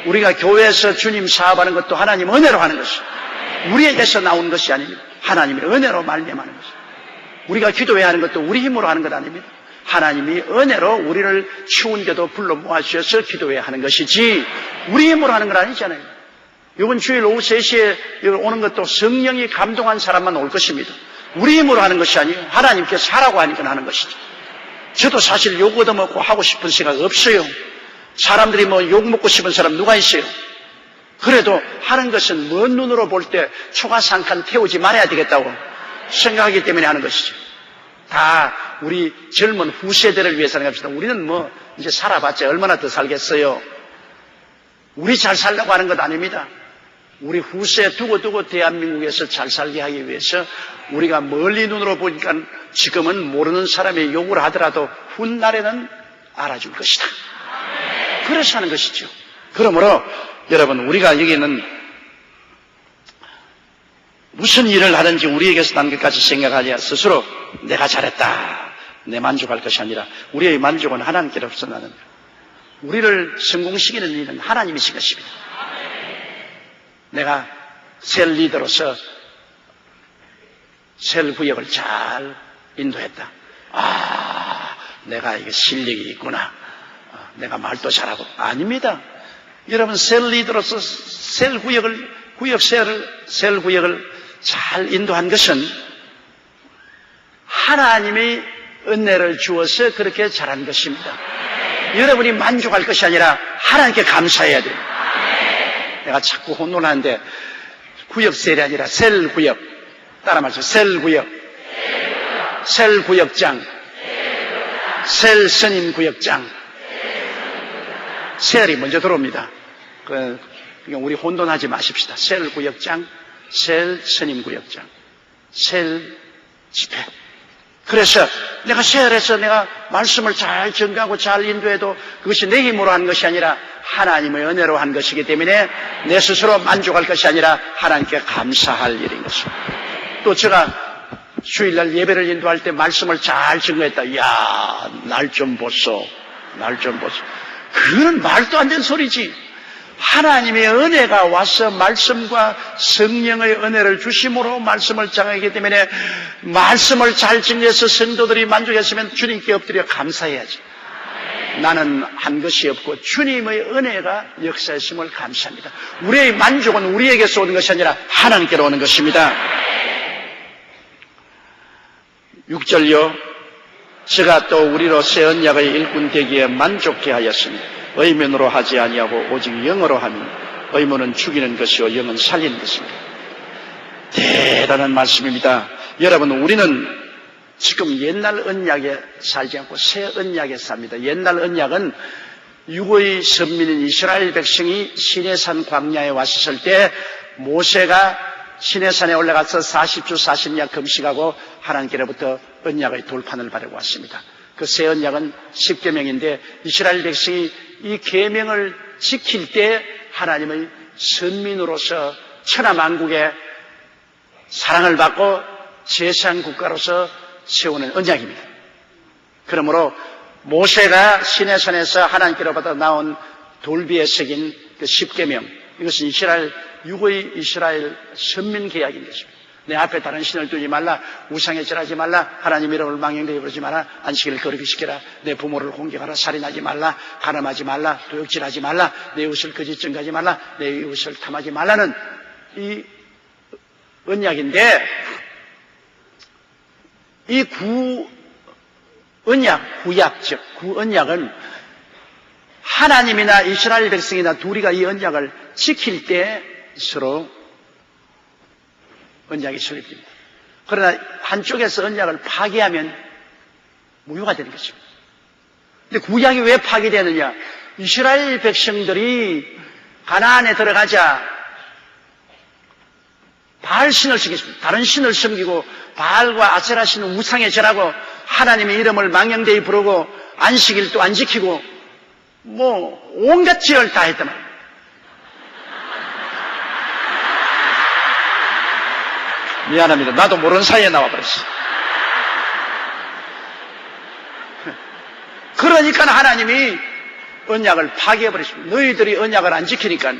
Speaker 1: 우리가 교회에서 주님 사업하는 것도 하나님 은혜로 하는 것이 우리에게서 나온 것이 아닙니다. 하나님의 은혜로 말미암는 것입니다. 우리가 기도해야 하는 것도 우리 힘으로 하는 것 아닙니다. 하나님이 은혜로 우리를 추운 겨도 불러 모아주셔서 기도해야 하는 것이지 우리 힘으로 하는 건 아니잖아요. 이번 주일 오후 3시에 오는 것도 성령이 감동한 사람만 올 것입니다. 우리 힘으로 하는 것이 아니에요. 하나님께서 하라고 하니까 하는 것이죠. 저도 사실 욕 얻어먹고 하고 싶은 생각 없어요. 사람들이 뭐 욕 먹고 싶은 사람 누가 있어요? 그래도 하는 것은 먼 눈으로 볼 때 초가스 한 칸 태우지 말아야 되겠다고 생각하기 때문에 하는 것이죠. 다 우리 젊은 후세대를 위해서 하는 것입니다. 우리는 뭐 이제 살아봤자 얼마나 더 살겠어요. 우리 잘 살려고 하는 것 아닙니다. 우리 후세 두고 대한민국에서 잘 살게 하기 위해서 우리가 멀리 눈으로 보니까 지금은 모르는 사람이 욕을 하더라도 훗날에는 알아줄 것이다. 그래서 하는 것이죠. 그러므로 여러분, 우리가 여기는 무슨 일을 하든지 우리에게서 난 것까지 생각하지 스스로 내가 잘했다, 내 만족할 것이 아니라 우리의 만족은 하나님께로부터 나는, 우리를 성공시키는 일은 하나님이신 것입니다. 내가 셀 리더로서 셀 구역을 잘 인도했다. 내가 이게 실력이 있구나. 내가 말도 잘하고. 아닙니다. 여러분, 셀 리더로서 셀 구역을 잘 인도한 것은 하나님의 은혜를 주어서 그렇게 잘한 것입니다. 여러분이 만족할 것이 아니라 하나님께 감사해야 돼요. 내가 자꾸 혼돈하는데 구역셀이 아니라 셀 구역. 따라 말해서 셀 구역. 셀 구역장. 셀 스님 구역장. 셀이 먼저 들어옵니다. 우리 혼돈하지 마십시다. 셀 구역장, 셀 스님 구역장, 셀 집회. 그래서 내가 셀에서 내가 말씀을 잘 전가하고 잘 인도해도 그것이 내 힘으로 한 것이 아니라 하나님의 은혜로 한 것이기 때문에 내 스스로 만족할 것이 아니라 하나님께 감사할 일인 것입니다. 또 제가 주일날 예배를 인도할 때 말씀을 잘 전가했다. 이야, 날 좀 보소. 날 좀 보소. 그건 말도 안 되는 소리지. 하나님의 은혜가 와서 말씀과 성령의 은혜를 주심으로 말씀을 장하기 때문에 말씀을 잘 증거해서 성도들이 만족했으면 주님께 엎드려 감사해야지. 나는 한 것이 없고 주님의 은혜가 역사했음을 감사합니다. 우리의 만족은 우리에게서 오는 것이 아니라 하나님께로 오는 것입니다. 6절요. 제가 또 우리로 새 언약의 일꾼 되기에 만족해 하였으니 의문으로 하지 아니하고 오직 영으로 하니 의문은 죽이는 것이요 영은 살리는 것입니다. 대단한 말씀입니다. 여러분, 우리는 지금 옛날 언약에 살지 않고 새 언약에 삽니다. 옛날 언약은 유고의 선민인 이스라엘 백성이 시내산 광야에 왔을 때 모세가 시내산에 올라가서 40주 40야 금식하고 하나님께로부터 언약의 돌판을 받고 왔습니다. 그 새 언약은 10계명인데 이스라엘 백성이 이 계명을 지킬 때 하나님의 선민으로서 천하만국의 사랑을 받고 제사한 국가로서 세우는 언약입니다. 그러므로 모세가 시내산에서 하나님께로부터 나온 돌비에 새긴 그 10계명, 이것은 유고의 이스라엘 선민 계약인 것입니다. 내 앞에 다른 신을 두지 말라, 우상에 절하지 말라, 하나님 이름을 망령되게 부르지 말라, 안식일을 거룩히 지켜라, 내 부모를 공경하라, 살인하지 말라, 간음하지 말라, 도둑질하지 말라, 내 이웃을 거짓 증거하지 말라, 내 이웃을 탐하지 말라는 이 언약인데, 이 구언약은 하나님이나 이스라엘 백성이나 둘이가 이 언약을 지킬 때 서로 언약이 설립됩니다. 그러나 한쪽에서 언약을 파괴하면 무효가 되는 것입니다. 근데 구약이 왜 파괴되느냐? 이스라엘 백성들이 가나안에 들어가자 바알 신을 섬겼습니다. 다른 신을 섬기고 바알과 아세라 신은 우상에 절하고 하나님의 이름을 망령되이 부르고 안식일도 안 지키고 뭐 온갖 죄를 다 했단 말이에요. 미안합니다. 나도 모르는 사이에 나와버렸어. 그러니까 하나님이 언약을 파괴해버렸습니다. 너희들이 언약을 안 지키니까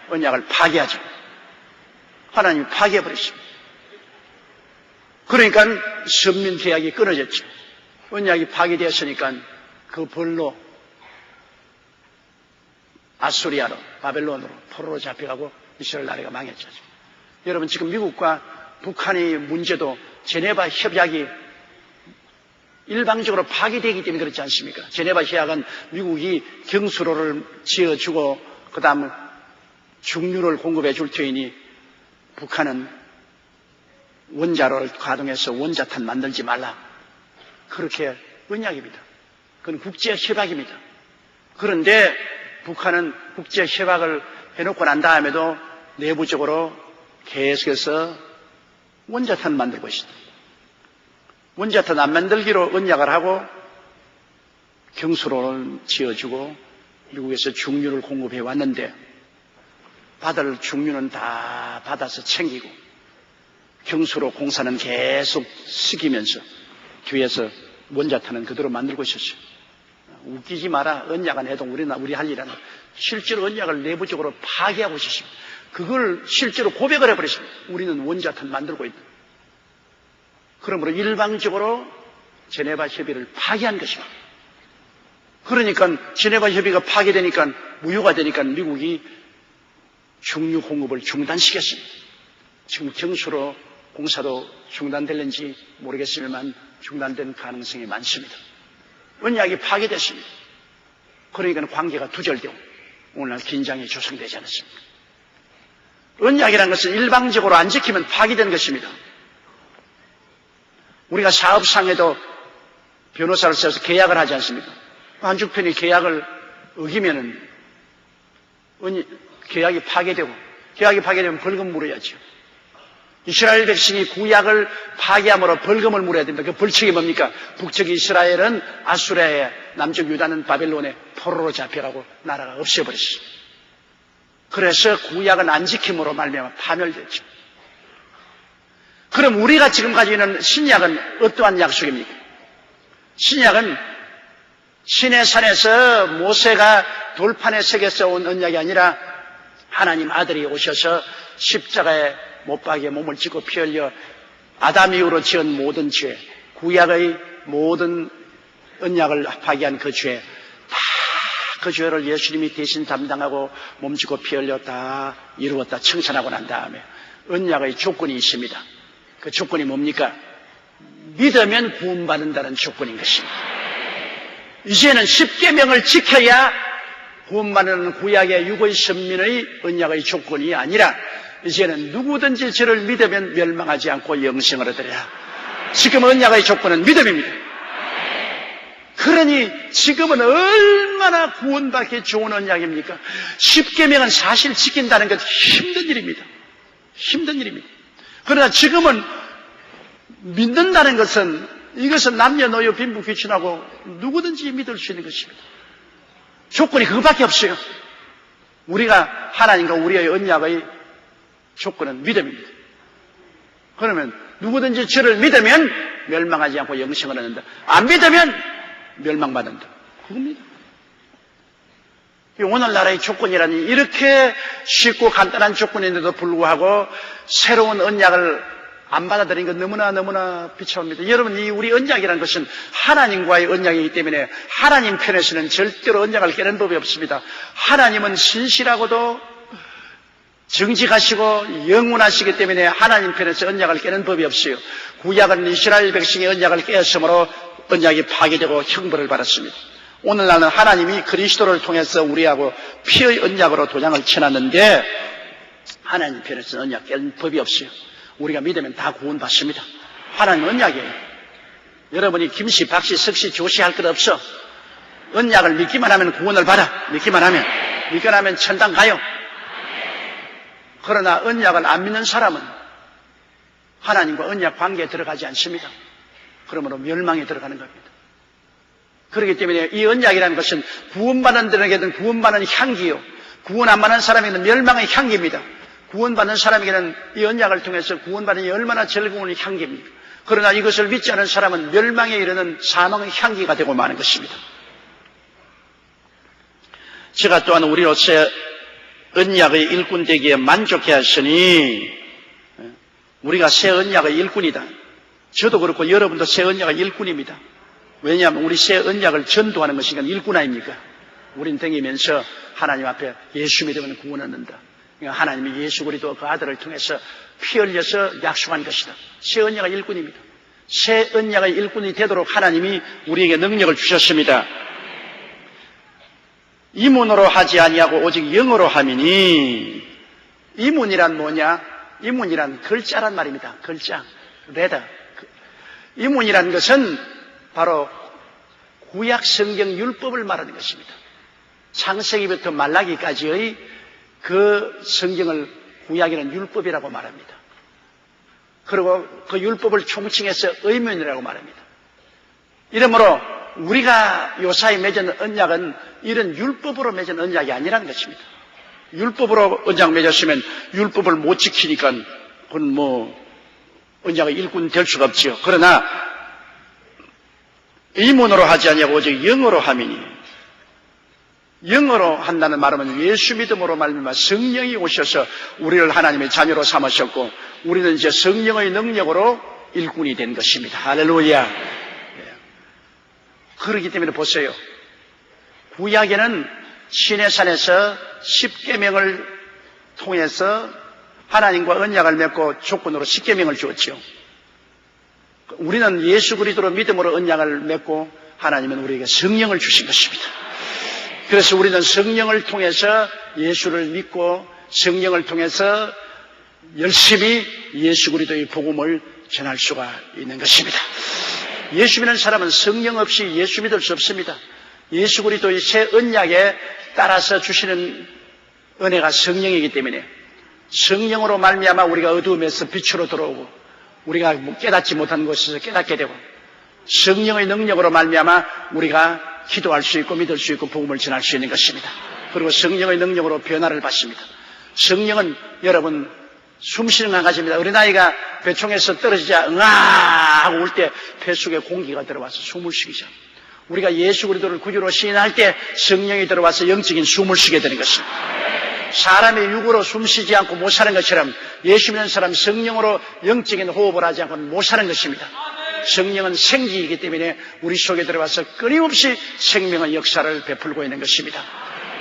Speaker 1: 언약을 파괴하죠. 하나님이 파괴해버렸습니다. 그러니까 선민 계약이 끊어졌죠. 언약이 파괴되었으니까 그 벌로 아수리아로, 바벨론으로, 포로로 잡혀가고 이스라엘 나라가 망했죠. 여러분, 지금 미국과 북한의 문제도 제네바 협약이 일방적으로 파괴되기 때문에 그렇지 않습니까? 제네바 협약은 미국이 경수로를 지어주고 그 다음 중류를 공급해 줄 테니 북한은 원자로를 가동해서 원자탄 만들지 말라. 그렇게 언약입니다. 그건 국제협약입니다. 그런데 북한은 국제협약을 해놓고 난 다음에도 내부적으로 계속해서 원자탄 만들고 있습니다. 원자탄 안 만들기로 언약을 하고 경수로를 지어주고 미국에서 중류를 공급해 왔는데 받을 중류는 다 받아서 챙기고 경수로 공사는 계속 시키면서 뒤에서 원자탄은 그대로 만들고 있었어요. 웃기지 마라. 언약은 해도 우리 할 일은 실제로 언약을 내부적으로 파괴하고 있었습니다. 그걸 실제로 고백을 해버렸습니다. 우리는 원자탄 만들고 있다. 그러므로 일방적으로 제네바 협의를 파괴한 것입니다. 그러니까 제네바 협의가 파괴되니까 무효가 되니까 미국이 중류 공급을 중단시켰습니다. 지금 경수로 공사도 중단될는지 모르겠지만 중단된 가능성이 많습니다. 언약이 파괴됐습니다. 그러니까 관계가 두절되고 오늘날 긴장이 조성되지 않았습니다. 언약이라는 것은 일방적으로 안 지키면 파괴된 것입니다. 우리가 사업상에도 변호사를 써서 계약을 하지 않습니까? 한쪽 편이 계약을 어기면은 계약이 파괴되면 벌금 물어야죠. 이스라엘 백성이 구약을 파괴함으로 벌금을 물어야 됩니다. 그 벌칙이 뭡니까? 북쪽 이스라엘은 아수리아에, 남쪽 유다는 바벨론에 포로로 잡혀가고 나라가 없애버렸어요. 그래서 구약은 안 지킴으로 말미암아 파멸됐죠. 그럼 우리가 지금 가지고 있는 신약은 어떠한 약속입니까? 신약은 시내산에서 모세가 돌판에 새겨서 온 언약이 아니라 하나님 아들이 오셔서 십자가에 못 박여 몸을 찢고 피 흘려 아담 이후로 지은 모든 죄, 구약의 모든 언약을 파괴한 그 죄, 다 그 죄를 예수님이 대신 담당하고 몸 찢고 피 흘려 다 이루었다 칭찬하고 난 다음에 언약의 조건이 있습니다. 그 조건이 뭡니까? 믿으면 구원받는다는 조건인 것입니다. 이제는 십계명을 지켜야 구원받는 구약의 육의 선민의 언약의 조건이 아니라 이제는 누구든지 저를 믿으면 멸망하지 않고 영생을 얻으리라. 지금 언약의 조건은 믿음입니다. 그러니 지금은 얼마나 구원받기 좋은 언약입니까? 십계명은 사실 지킨다는 것 힘든 일입니다. 힘든 일입니다. 그러나 지금은 믿는다는 것은 이것은 남녀노소 빈부귀천하고 누구든지 믿을 수 있는 것입니다. 조건이 그것밖에 없어요. 우리가 하나님과 우리의 언약의 조건은 믿음입니다. 그러면 누구든지 저를 믿으면 멸망하지 않고 영생을 얻는다. 안 믿으면 멸망받는다. 그겁니다. 오늘날의 조건이라니 이렇게 쉽고 간단한 조건인데도 불구하고 새로운 언약을 안 받아들인 건 너무나 비참합니다. 여러분, 이 우리 언약이라는 것은 하나님과의 언약이기 때문에 하나님 편에서는 절대로 언약을 깨는 법이 없습니다. 하나님은 신실하고도 정직하시고 영원하시기 때문에 하나님 편에서 언약을 깨는 법이 없어요. 구약은 이스라엘 백성의 언약을 깨었으므로 언약이 파괴되고 형벌을 받았습니다. 오늘날은 하나님이 그리스도를 통해서 우리하고 피의 언약으로 도장을 쳐놨는데 하나님 편에서는 언약 깨는 법이 없어요. 우리가 믿으면 다 구원받습니다. 하나님 언약이에요. 여러분이 김씨, 박씨, 석씨, 조씨 할 것 없어. 언약을 믿기만 하면 구원을 받아. 믿기만 하면 천당 가요. 그러나 언약을 안 믿는 사람은 하나님과 언약 관계에 들어가지 않습니다. 그러므로 멸망에 들어가는 겁니다. 그렇기 때문에 이 언약이라는 것은 구원받는 데에게는 구원받는 향기요, 구원 안 받는 사람에게는 멸망의 향기입니다. 구원받는 사람에게는 이 언약을 통해서 구원받는 게 얼마나 즐거운 향기입니까? 그러나 이것을 믿지 않은 사람은 멸망에 이르는 사망의 향기가 되고 마는 것입니다. 제가 또한 우리로서 언약의 일꾼 되기에 만족해 하시니 우리가 새 언약의 일꾼이다. 저도 그렇고 여러분도 새 언약의 일꾼입니다. 왜냐하면 우리 새 언약을 전도하는 것이니까 일꾼 아닙니까? 우린 댕기면서 하나님 앞에 예수 믿으면 구원 얻는다. 그러니까 하나님이 예수 그리스도 그 아들을 통해서 피 흘려서 약속한 것이다. 새 언약의 일꾼입니다. 새 언약의 일꾼이 되도록 하나님이 우리에게 능력을 주셨습니다. 이문으로 하지 아니하고 오직 영어로 함이니, 이문이란 뭐냐? 이문이란 글자란 말입니다. 글자, 레더. 이문이란 것은 바로 구약 성경 율법을 말하는 것입니다. 창세기부터 말라기까지의 그 성경을 구약이라는 율법이라고 말합니다. 그리고 그 율법을 총칭해서 의문이라고 말합니다. 이러므로 우리가 요사이 맺은 언약은 이런 율법으로 맺은 언약이 아니라는 것입니다. 율법으로 언약 맺었으면 율법을 못 지키니까 그건 언약의 일꾼 될 수가 없지요. 그러나 의문으로 하지 아니하고 오직 영어로 함이니, 영어로 한다는 말은 예수 믿음으로 말미암아 성령이 오셔서 우리를 하나님의 자녀로 삼으셨고 우리는 이제 성령의 능력으로 일꾼이 된 것입니다. 할렐루야. 그렇기 때문에 보세요. 구약에는 시내산에서 십계명을 통해서 하나님과 언약을 맺고 조건으로 십계명을 주었죠. 우리는 예수 그리스도로 믿음으로 언약을 맺고 하나님은 우리에게 성령을 주신 것입니다. 그래서 우리는 성령을 통해서 예수를 믿고 성령을 통해서 열심히 예수 그리스도의 복음을 전할 수가 있는 것입니다. 예수 믿는 사람은 성령 없이 예수 믿을 수 없습니다. 예수 그리스도의 새 언약에 따라서 주시는 은혜가 성령이기 때문에 성령으로 말미암아 우리가 어두움에서 빛으로 들어오고 우리가 깨닫지 못한 곳에서 깨닫게 되고 성령의 능력으로 말미암아 우리가 기도할 수 있고 믿을 수 있고 복음을 전할 수 있는 것입니다. 그리고 성령의 능력으로 변화를 받습니다. 성령은 여러분 숨쉬는 강아지입니다. 어린아이가 배총에서 떨어지자 응아 하고 울 때 폐 속에 공기가 들어와서 숨을 쉬기죠. 우리가 예수 그리스도를 구주로 시인할 때 성령이 들어와서 영적인 숨을 쉬게 되는 것입니다. 사람이 육으로 숨쉬지 않고 못 사는 것처럼 예수 믿는 사람 성령으로 영적인 호흡을 하지 않고는 못 사는 것입니다. 성령은 생기이기 때문에 우리 속에 들어와서 끊임없이 생명의 역사를 베풀고 있는 것입니다.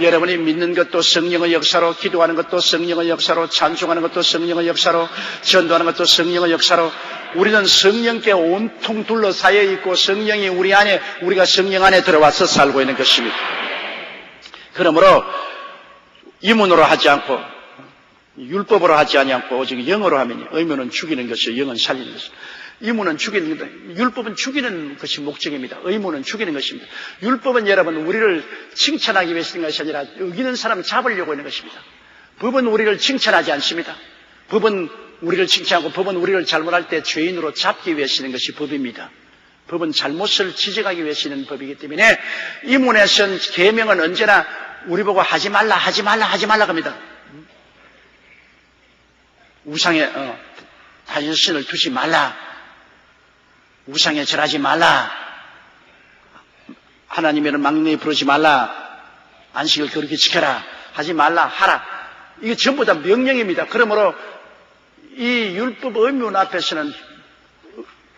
Speaker 1: 여러분이 믿는 것도 성령의 역사로, 기도하는 것도 성령의 역사로, 찬송하는 것도 성령의 역사로, 전도하는 것도 성령의 역사로, 우리는 성령께 온통 둘러싸여 있고 성령이 우리 안에, 우리가 성령 안에 들어와서 살고 있는 것입니다. 그러므로 이문으로 하지 않고 율법으로 하지 아니하고 오직 영어로 하면 의문은 죽이는 것이요 영은 살리는 것이요. 이문은 죽이는 것, 율법은 죽이는 것이 목적입니다. 의문은 죽이는 것입니다. 율법은 여러분 우리를 칭찬하기 위해서 있는 것이 아니라 어기는 사람을 잡으려고 하는 것입니다. 법은 우리를 칭찬하지 않습니다. 법은 우리를 칭찬하고 법은 우리를 잘못할 때 죄인으로 잡기 위해서 있는 것이 법입니다. 법은 잘못을 지적하기 위해서 있는 법이기 때문에 이문에 쓴 계명은 언제나 우리 보고 하지 말라 합니다. 우상에 다른 신을 두지 말라, 우상에 절하지 말라, 하나님의 망령에 부르지 말라, 안식을 그렇게 지켜라, 하지 말라, 하라. 이게 전부 다 명령입니다. 그러므로 이 율법 의문 앞에서는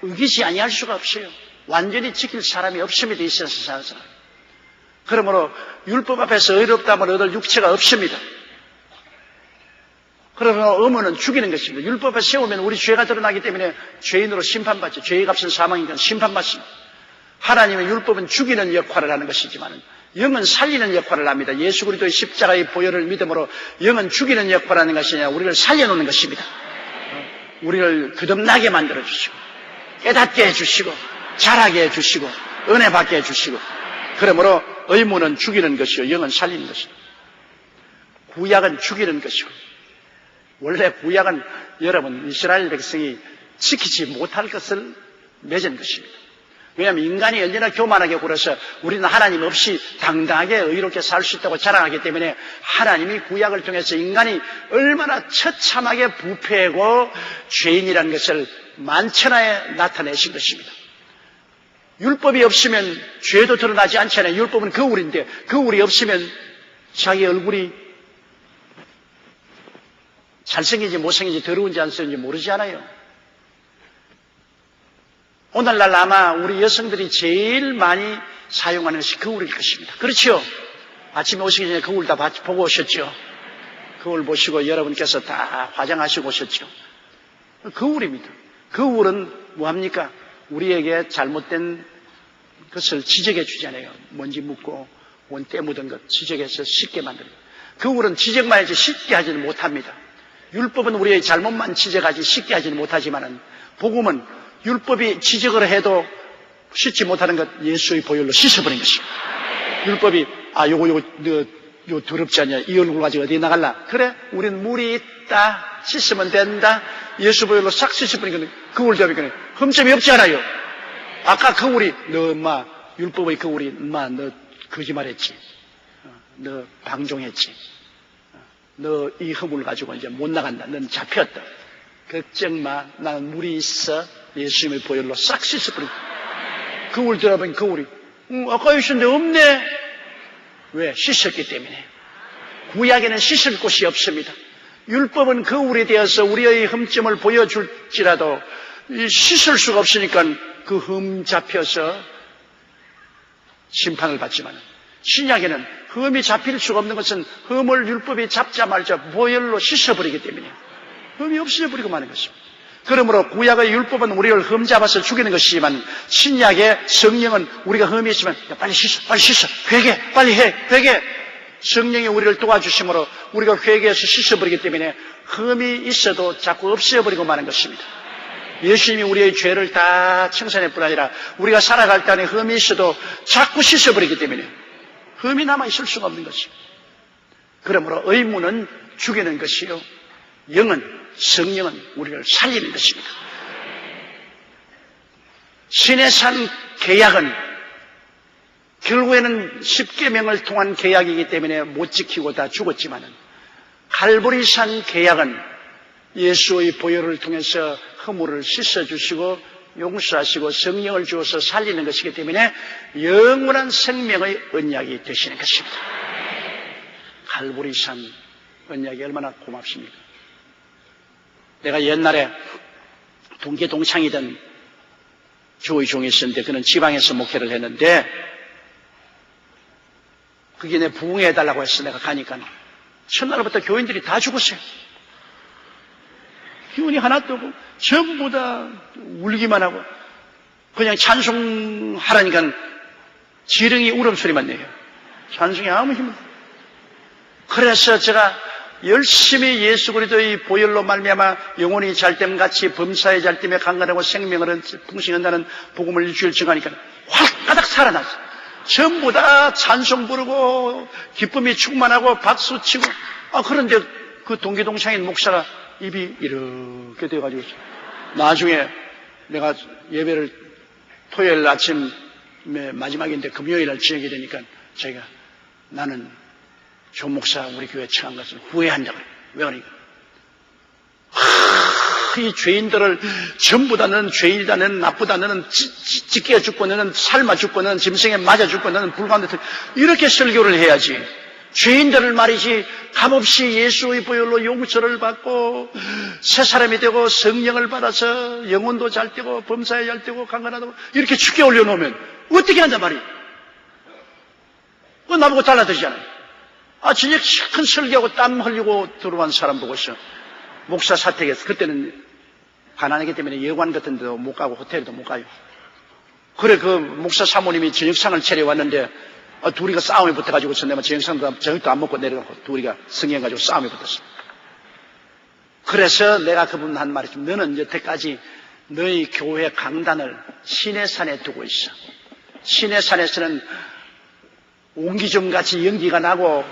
Speaker 1: 의기시 아니할 수가 없어요. 완전히 지킬 사람이 없습니다. 이 세상에서. 그러므로 율법 앞에서 의롭다면 얻을 육체가 없습니다. 그러면 의문은 죽이는 것입니다. 율법에 세우면 우리 죄가 드러나기 때문에 죄인으로 심판받죠. 죄의 값은 사망이니까 심판받습니다. 하나님의 율법은 죽이는 역할을 하는 것이지만 영은 살리는 역할을 합니다. 예수 그리스도의 십자가의 보혈을 믿음으로 영은 죽이는 역할을 하는 것이 아니라 우리를 살려놓는 것입니다. 우리를 거듭나게 만들어주시고 깨닫게 해주시고 자라게 해주시고 은혜 받게 해주시고, 그러므로 의문은 죽이는 것이요 영은 살리는 것입니다. 구약은 죽이는 것이고, 원래 구약은 여러분 이스라엘 백성이 지키지 못할 것을 맺은 것입니다. 왜냐하면 인간이 언제나 교만하게 굴어서 우리는 하나님 없이 당당하게 의롭게 살 수 있다고 자랑하기 때문에 하나님이 구약을 통해서 인간이 얼마나 처참하게 부패하고 죄인이라는 것을 만천하에 나타내신 것입니다. 율법이 없으면 죄도 드러나지 않잖아요. 율법은 거울인데 거울이 없으면 자기 얼굴이 잘생긴지 못생긴지 더러운지 안 쓰는지 모르지 않아요. 오늘날 아마 우리 여성들이 제일 많이 사용하는 것이 거울일 것입니다. 그렇죠? 아침에 오시기 전에 거울 다 보고 오셨죠? 거울 보시고 여러분께서 다 화장하시고 오셨죠? 거울입니다. 거울은 뭐합니까? 우리에게 잘못된 것을 지적해 주잖아요. 먼지 묻고 원때 묻은 것 지적해서 쉽게 만듭니다. 거울은 지적만 하지 쉽게 하지는 못합니다. 율법은 우리의 잘못만 지적하지 쉽게 하지는 못하지만은 복음은 율법이 지적을 해도 씻지 못하는 것 예수의 보혈로 씻어버린 것입니다. 율법이 요거 더럽지 않냐? 이 얼굴 가지고 어디 나갈라? 그래, 우린 물이 있다. 씻으면 된다. 예수 보혈로 싹 씻어버린 거는 거울 잡이거든. 흠점이 없지 않아요. 아까 거울이 너 엄마 율법의 거울이 엄마 너 거짓말했지. 너 방종했지. 너 이 허물 가지고 이제 못 나간다. 넌 잡혔다. 걱정 마. 나는 물이 있어. 예수님의 보혈로 싹 씻어버린 거울 들어보니 거울이 아까 있었는데 없네. 왜? 씻었기 때문에. 구약에는 씻을 곳이 없습니다. 율법은 거울이 되어서 우리의 흠점을 보여줄지라도 씻을 수가 없으니까 그 흠 잡혀서 심판을 받지만 신약에는 흠이 잡힐 수가 없는 것은 흠을 율법이 잡자마자 보혈로 씻어버리기 때문에 흠이 없어져버리고 마는 것입니다. 그러므로 구약의 율법은 우리를 흠 잡아서 죽이는 것이지만 신약의 성령은 우리가 흠이 있으면 야, 빨리 씻어, 회개, 빨리 해, 회개. 성령이 우리를 도와주심으로 우리가 회개해서 씻어버리기 때문에 흠이 있어도 자꾸 없애버리고 마는 것입니다. 예수님이 우리의 죄를 다 청산할 뿐 아니라 우리가 살아갈 때 안에 흠이 있어도 자꾸 씻어버리기 때문에 흠이 남아있을 수가 없는 것입니다. 그러므로 의무는 죽이는 것이요 성령은 우리를 살리는 것입니다. 신의 산 계약은 결국에는 십계명을 통한 계약이기 때문에 못 지키고 다 죽었지만은 갈보리산 계약은 예수의 보혈을 통해서 허물을 씻어주시고 용서하시고 성령을 주어서 살리는 것이기 때문에 영원한 생명의 언약이 되시는 것입니다. 갈보리산 언약이 얼마나 고맙습니까? 내가 옛날에 동계 동창이던 교회 종이 있었는데 그는 지방에서 목회를 했는데 그게 내 부흥해달라고 해서 내가 가니까 첫날부터 교인들이 다 죽었어요. 기운이 하나도 없고 전부 다 울기만 하고 그냥 찬송하라니까 지렁이 울음소리만 내요. 찬송이 아무 힘 없어요. 그래서 제가 열심히 예수 그리스도의 보혈로 말미암아 영혼이 잘됨같이 범사에 잘됨에 강건하고 생명을 풍성한다는 복음을 일주일 증하니까 활가닥 살아났어요. 전부 다 찬송 부르고 기쁨이 충만하고 박수치고 그런데 그 동기동창인 목사가 입이 이렇게 돼가지고 나중에 내가 예배를 토요일 아침에 마지막인데 금요일 날 저녁이 되니까 자기가 나는 조 목사 우리 교회 청한 것을 후회한다고 그래요. 왜 그러니까 이 죄인들을 전부 다 너는 죄인이다, 너는 나쁘다, 너는 찢겨 죽고 너는 삶아 죽고 너는 짐승에 맞아 죽고 너는 불가운데 이렇게 설교를 해야지. 죄인들을 말이지 값없이 예수의 보혈로 용서를 받고 새 사람이 되고 성령을 받아서 영혼도 잘 되고 범사에 잘 되고 강건하다고 이렇게 죽게 올려놓으면 어떻게 한단 말이에요? 그거 나보고 달라드리잖아요. 저녁 큰 설교하고 땀 흘리고 들어간 사람 보고 있어. 목사 사택에서 그때는 가난하기 때문에 여관 같은 데도 못 가고 호텔도 못 가요. 그래 그 목사 사모님이 저녁상을 차려왔는데 둘이가 싸움에 붙어가지고서 내가 저녁도 안 먹고 내려가고 둘이가 승해가지고 싸움에 붙었어. 그래서 내가 그분 한 말이 좀 너는 여태까지 너희 교회 강단을 시내산에 두고 있어. 시내산에서는 옹기종같이 연기가 나고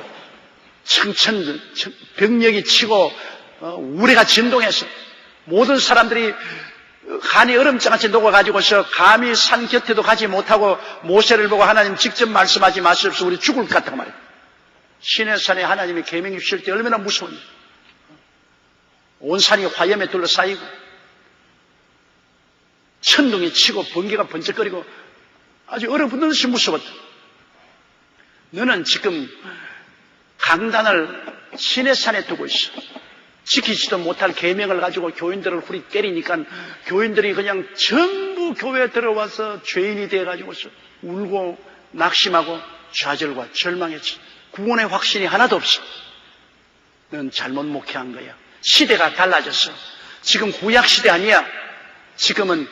Speaker 1: 병력이 치고 우레가 진동해서 모든 사람들이 간이 얼음장같이 녹아가지고서 감히 산 곁에도 가지 못하고 모세를 보고 하나님 직접 말씀하지 마시옵소서 우리 죽을 것 같다고 말해요. 시내산에 하나님이 계명 주실 때 얼마나 무서운지. 온 산이 화염에 둘러싸이고 천둥이 치고 번개가 번쩍거리고 아주 얼어붙는 듯이 무서웠다. 너는 지금 강단을 시내산에 두고 있어. 지키지도 못할 계명을 가지고 교인들을 후리 때리니까 교인들이 그냥 전부 전부 교회에 들어와서 죄인이 돼가지고서 울고 낙심하고 좌절과 절망했지. 구원의 확신이 하나도 없어. 넌 잘못 목회한 거야. 시대가 달라졌어. 지금 구약시대 아니야. 지금은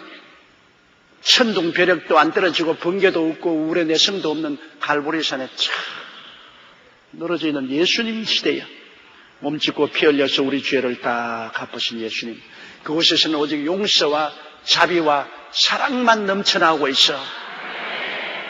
Speaker 1: 천둥벼락도 안 떨어지고 번개도 없고 우울의 내성도 없는 갈보리산에 쫙 늘어져 있는 예수님 시대야. 몸짓고 피 흘려서 우리 죄를 다 갚으신 예수님. 그곳에서는 오직 용서와 자비와 사랑만 넘쳐나오고 있어.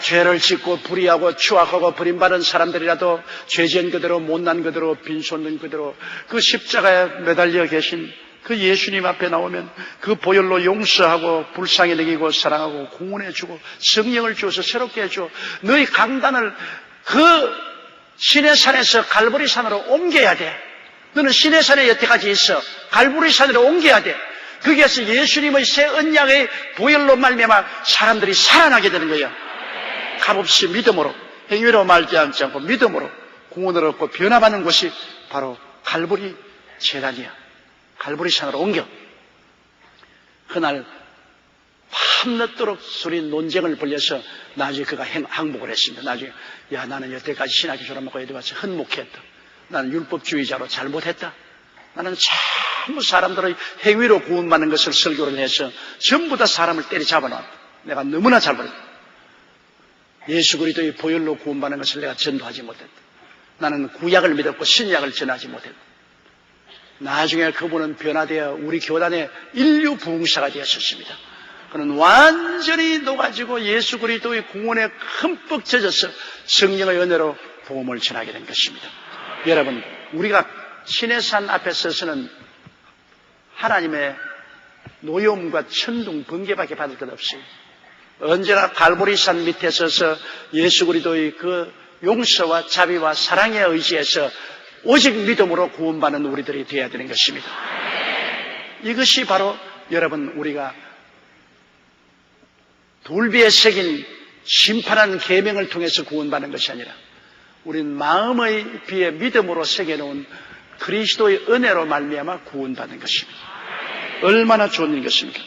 Speaker 1: 죄를 짓고 불의하고 추악하고 버림받은 사람들이라도 죄지은 그대로 못난 그대로 빈손된 그대로 그 십자가에 매달려 계신 그 예수님 앞에 나오면 그 보혈로 용서하고 불쌍히 여기고 사랑하고 구원해주고 성령을 주어서 새롭게 해줘. 너희 강단을 그 시내산에서 갈보리산으로 옮겨야 돼. 너는 시내산에 여태까지 있어. 갈보리산으로 옮겨야 돼. 거기에서 예수님의 새 언약의 보혈로 말미암아 사람들이 살아나게 되는 거야. 값없이 믿음으로, 행위로 말지 않고 믿음으로 구원을 얻고 변화받는 곳이 바로 갈보리 제단이야. 갈보리산으로 옮겨. 그날 밤늦도록 소리 논쟁을 벌려서 나중에 그가 항복을 했습니다. 나중에 야 나는 여태까지 신학교 졸업하고 여기 와서 헛목했다. 나는 율법주의자로 잘못했다. 나는 전부 사람들의 행위로 구원받는 것을 설교를 해서 전부 다 사람을 때려잡아놨다. 내가 너무나 잘못했다. 예수 그리스도의 보혈로 구원받는 것을 내가 전도하지 못했다. 나는 구약을 믿었고 신약을 전하지 못했다. 나중에 그분은 변화되어 우리 교단의 인류 부흥사가 되었습니다. 그는 완전히 녹아지고 예수 그리스도의 구원에 흠뻑 젖어서 성령의 은혜로 복음을 전하게 된 것입니다. 여러분, 우리가 시내산 앞에 서서는 하나님의 노여움과 천둥, 번개밖에 받을 것 없이 언제나 갈보리산 밑에 서서 예수 그리스도의 그 용서와 자비와 사랑에 의지해서 오직 믿음으로 구원받는 우리들이 되어야 되는 것입니다. 이것이 바로 여러분 우리가 돌비에 새긴 심판하는 계명을 통해서 구원받는 것이 아니라 우리는 마음의 비에 믿음으로 새겨놓은 그리스도의 은혜로 말미암아 구원받는 것입니다. 얼마나 좋은 것입니까?